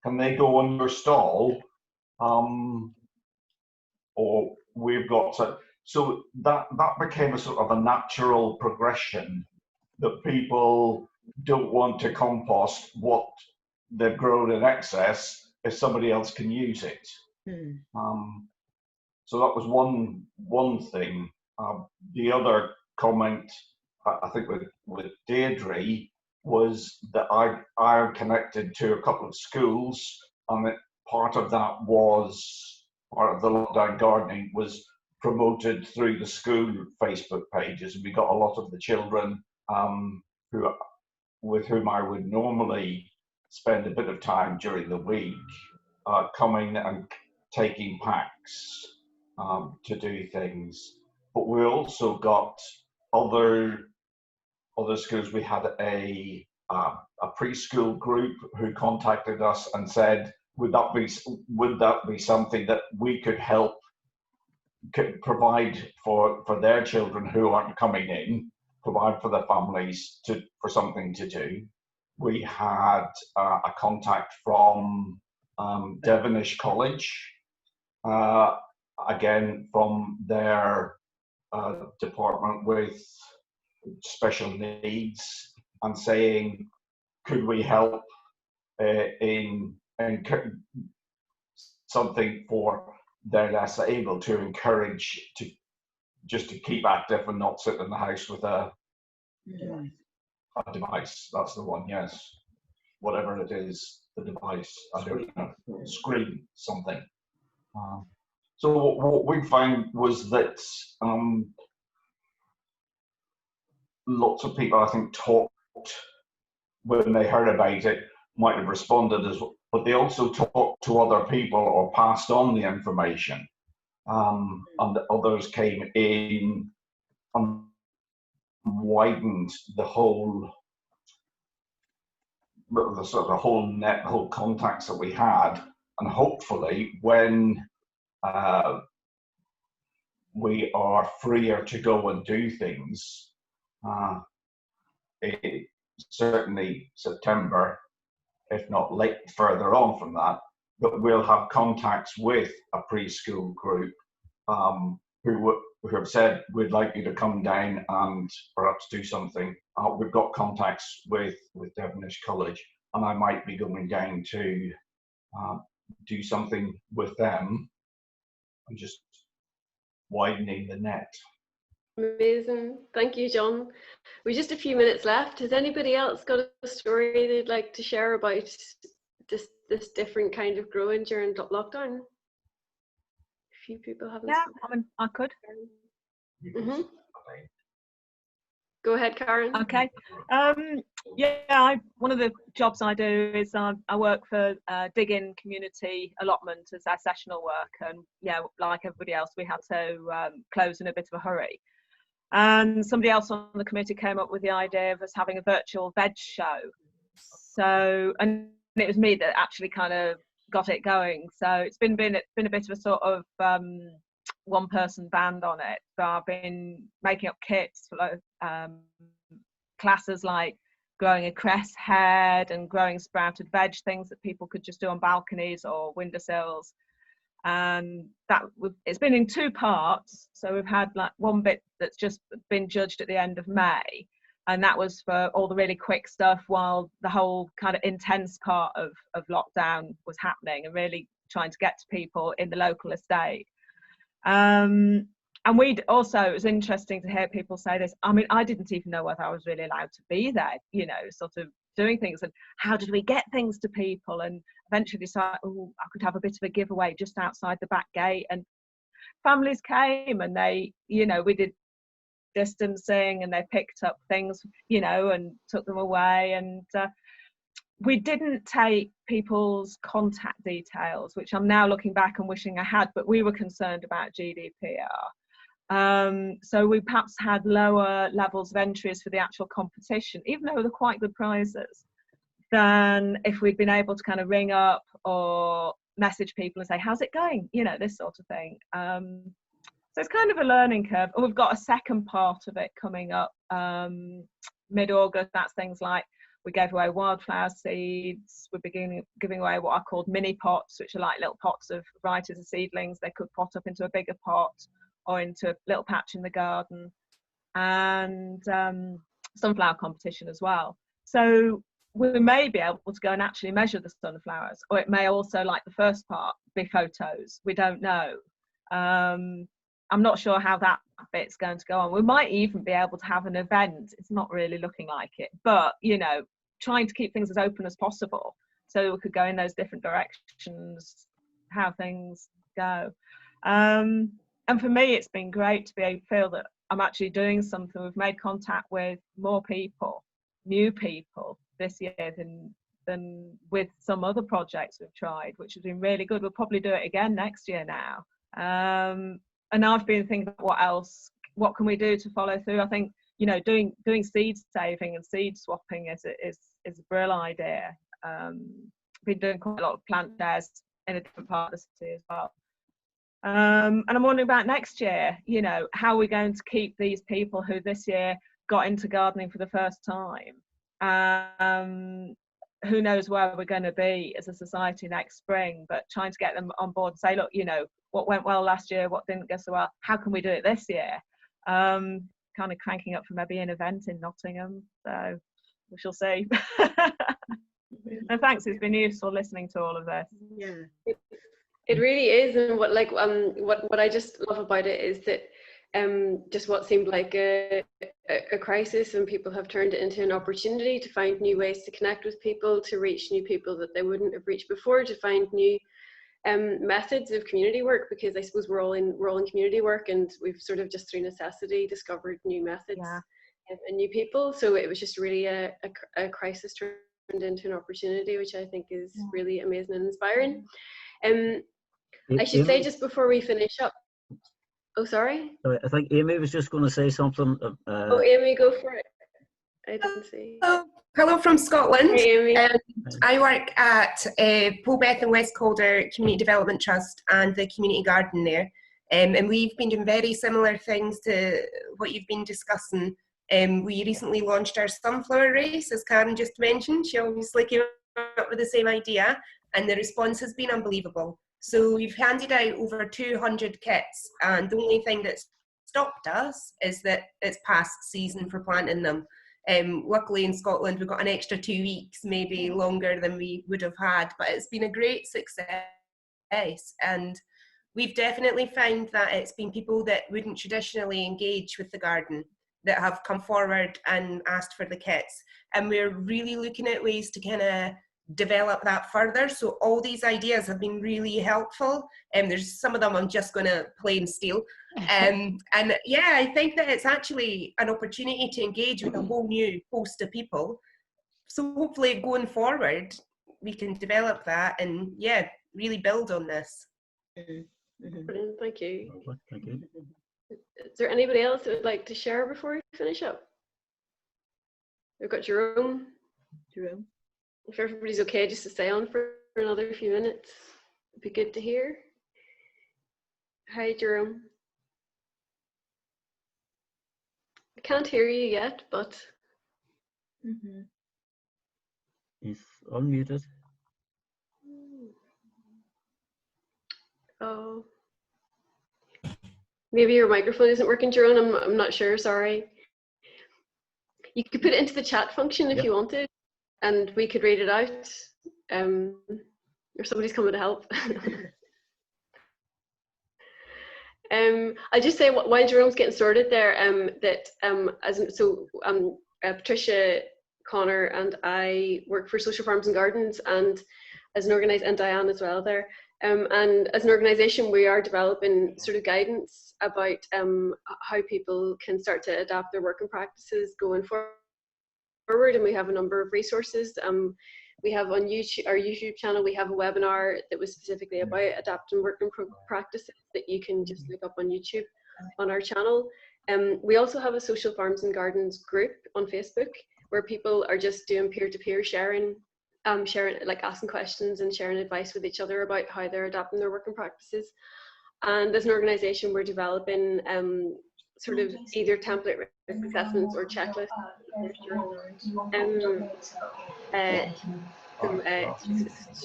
Can they go on your stall? Or we've got so that became a sort of a natural progression, that people don't want to compost what they've grown in excess if somebody else can use it. So that was one thing. The other comment, I think with Deirdre, was that I connected to a couple of schools, and that part of the lockdown gardening was promoted through the school Facebook pages, and we got a lot of the children with whom I would normally spend a bit of time during the week coming and taking packs to do things. But we also got other schools. We had a preschool group who contacted us and said, would that be something that we could help provide for their children who aren't coming in, provide for their families for something to do. We had a contact from Devonish College, again from their department with special needs, and saying, could we help in something for they're less able to encourage to just to keep active and not sit in the house with a device. That's the one, yes. Whatever it is, the device, I don't know, screen, something. So what we found was that lots of people, I think, talked when they heard about it, might have responded as well, but they also talked to other people or passed on the information. And others came in and widened the whole, the sort of whole net, whole contacts that we had, and hopefully when we are freer to go and do things, certainly September, if not late further on from that, but we'll have contacts with a preschool group who have said, we'd like you to come down and perhaps do something. We've got contacts with Devonish College, and I might be going down to do something with them and just widening the net. Amazing. Thank you, John. We've just a few minutes left. Has anybody else got a story they'd like to share about this different kind of growing during lockdown? A few people haven't. Yeah, I mean, I could. Mm-hmm. Go ahead, Karen. Okay. Yeah, one of the jobs I do is I work for Digging Community Allotment as our sessional work, and yeah, like everybody else, we had to close in a bit of a hurry. And somebody else on the committee came up with the idea of us having a virtual veg show. So, and it was me that actually kind of got it going. So it's been a bit of a sort of one-person band on it. So I've been making up kits for classes like growing a cress head and growing sprouted veg, things that people could just do on balconies or windowsills. And it's been in 2 parts. So we've had like one bit that's just been judged at the end of May, and that was for all the really quick stuff while the whole kind of intense part of lockdown was happening, and really trying to get to people in the local estate. And it was interesting to hear people say this. I mean, I didn't even know whether I was really allowed to be there, you know, sort of doing things, and how did we get things to people, and eventually decided, oh, I could have a bit of a giveaway just outside the back gate, and families came and they, you know, we did distancing and they picked up things, you know, and took them away. And we didn't take people's contact details, which I'm now looking back and wishing I had, but we were concerned about GDPR. So we perhaps had lower levels of entries for the actual competition, even though they're quite good prizes, than if we'd been able to kind of ring up or message people and say, how's it going? You know, this sort of thing. So it's kind of a learning curve. And we've got a second part of it coming up mid-August. That's things like we gave away wildflower seeds. We're giving away what are called mini pots, which are like little pots of varieties of seedlings. They could pot up into a bigger pot or into a little patch in the garden, and sunflower competition as well. So we may be able to go and actually measure the sunflowers, or it may also, like the first part, be photos. We don't know. I'm not sure how that bit's going to go on. We might even be able to have an event. It's not really looking like it, but you know, trying to keep things as open as possible so we could go in those different directions, how things go. And for me, it's been great to be able to feel that I'm actually doing something. We've made contact with more people, new people this year than with some other projects we've tried, which has been really good. We'll probably do it again next year now. And I've been thinking, what can we do to follow through? I think, you know, doing seed saving and seed swapping is a brilliant idea. Been doing quite a lot of plant dares in a different part of the city as well. And I'm wondering about next year, you know, how we're going to keep these people who this year got into gardening for the first time. Who knows where we're going to be as a society next spring, but trying to get them on board and say, look, you know, what went well last year, what didn't go so well, how can we do it this year? Kind of cranking up for maybe an event in Nottingham. So we shall see. And thanks, it's been useful listening to all of this. Yeah. It really is, and what I just love about it is that just what seemed like a crisis, and people have turned it into an opportunity to find new ways to connect with people, to reach new people that they wouldn't have reached before, to find new methods of community work, because I suppose we're all in community work, and we've sort of just through necessity discovered new methods and new people. So it was just really a crisis turned into an opportunity, which I think is really amazing and inspiring. I should say just before we finish up. Oh, sorry. I think Amy was just going to say something. Oh, Amy, go for it. I didn't see. Hello from Scotland. Hey, Amy. I work at Polbeth and West Calder Community Development Trust and the community garden there. And we've been doing very similar things to what you've been discussing. We recently launched our sunflower race, as Karen just mentioned. She obviously came up with the same idea, and the response has been unbelievable. So we've handed out over 200 kits, and the only thing that's stopped us is that it's past season for planting them. Luckily in Scotland we've got an extra 2 weeks, maybe longer than we would have had, but it's been a great success, and we've definitely found that it's been people that wouldn't traditionally engage with the garden that have come forward and asked for the kits, and we're really looking at ways to kind of develop that further. So all these ideas have been really helpful, and there's some of them I'm just going to plain steal. And yeah, I think that it's actually an opportunity to engage with a whole new host of people. So hopefully going forward we can develop that and really build on this. Brilliant, thank you. Thank you. Is there anybody else that would like to share before we finish up? We've got Jerome. If everybody's okay just to stay on for another few minutes, it'd be good to hear. Hi, Jerome. I can't hear you yet, but He's unmuted. Oh, maybe your microphone isn't working, Jerome. I'm not sure. Sorry. You could put it into the chat function if you wanted, and we could read it out. Or somebody's coming to help. I'll just say while Jerome's getting started there, Patricia, Connor, and I work for Social Farms and Gardens, and as an organisation, and Diane as well there. And as an organisation, we are developing sort of guidance about how people can start to adapt their working practices going forward, and we have a number of resources. We have on YouTube, our YouTube channel, we have a webinar that was specifically about adapting working practices that you can just look up on YouTube on our channel. We also have a Social Farms and Gardens group on Facebook where people are just doing peer-to-peer sharing, like asking questions and sharing advice with each other about how they're adapting their working practices. And as an organisation, we're developing sort of either template risk assessments or checklists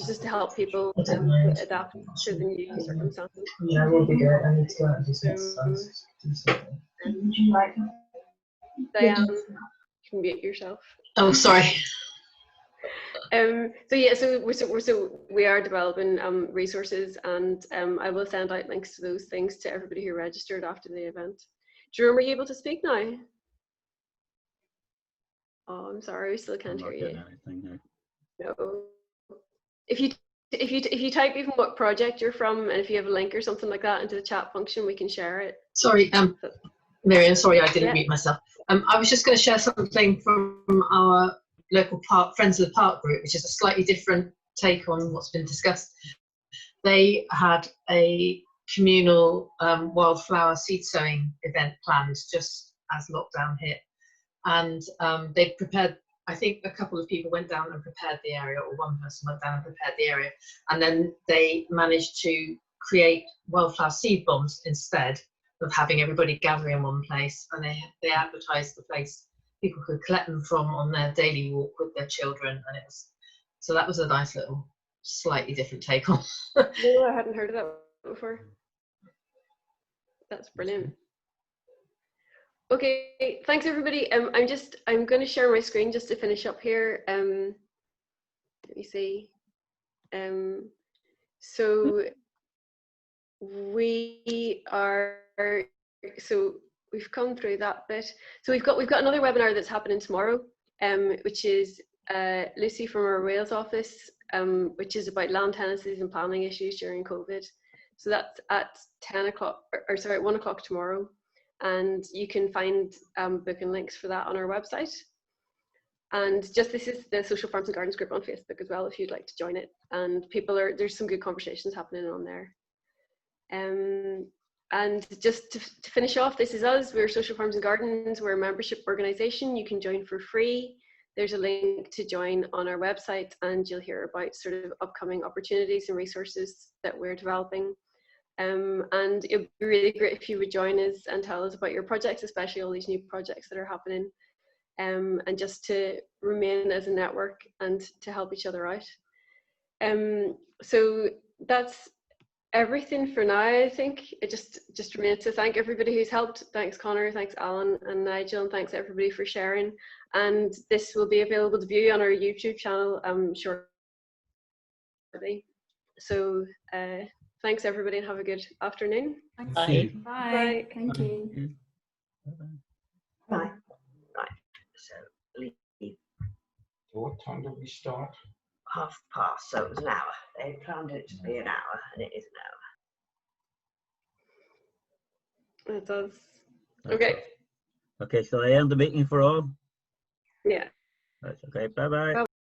just to help people adapt to the new circumstances. Yeah, will be good. I need to go out and do something. Diane, you can mute yourself. Oh, sorry. So we are developing resources, and I will send out links to those things to everybody who registered after the event. Jerome, are you able to speak now? Oh, I'm sorry, we still can't hear you. No. If you type even what project you're from, and if you have a link or something like that into the chat function, we can share it. Sorry, Miriam, sorry I didn't mute myself. I was just going to share something from our local park, Friends of the Park group, which is a slightly different take on what's been discussed. They had a communal wildflower seed sowing event planned just as lockdown hit, and they prepared, I think a couple of people went down and prepared the area, or one person went down and prepared the area, and then they managed to create wildflower seed bombs instead of having everybody gather in one place, and they advertised the place people could collect them from on their daily walk with their children, and so that was a nice little slightly different take on. No, I hadn't heard of that before. That's brilliant. Okay, thanks everybody. I'm going to share my screen just to finish up here. Let me see. So we've come through that bit. So we've got another webinar that's happening tomorrow, which is Lucy from our Wales office, which is about land tenancies and planning issues during COVID. So that's at 10 o'clock, or sorry, 1 o'clock tomorrow. And you can find booking links for that on our website. And this is the Social Farms and Gardens group on Facebook as well, if you'd like to join it. And there's some good conversations happening on there. And just to finish off, this is us. We're Social Farms and Gardens. We're a membership organisation. You can join for free. There's a link to join on our website, and you'll hear about sort of upcoming opportunities and resources that we're developing. And it would be really great if you would join us and tell us about your projects, especially all these new projects that are happening, and just to remain as a network and to help each other out. So that's everything for now, I think. It just remains to thank everybody who's helped. Thanks Connor, thanks Alan and Nigel, and thanks everybody for sharing. And this will be available to view on our YouTube channel shortly. So thanks everybody and have a good afternoon. Bye. Bye. Bye. Thank you. Bye. Right, so leave So what time did we start? 1/2 so it was an hour. They planned it to be an hour, and it is an hour. It does. Okay. Okay, so I end the meeting for all? Yeah. That's okay, bye-bye.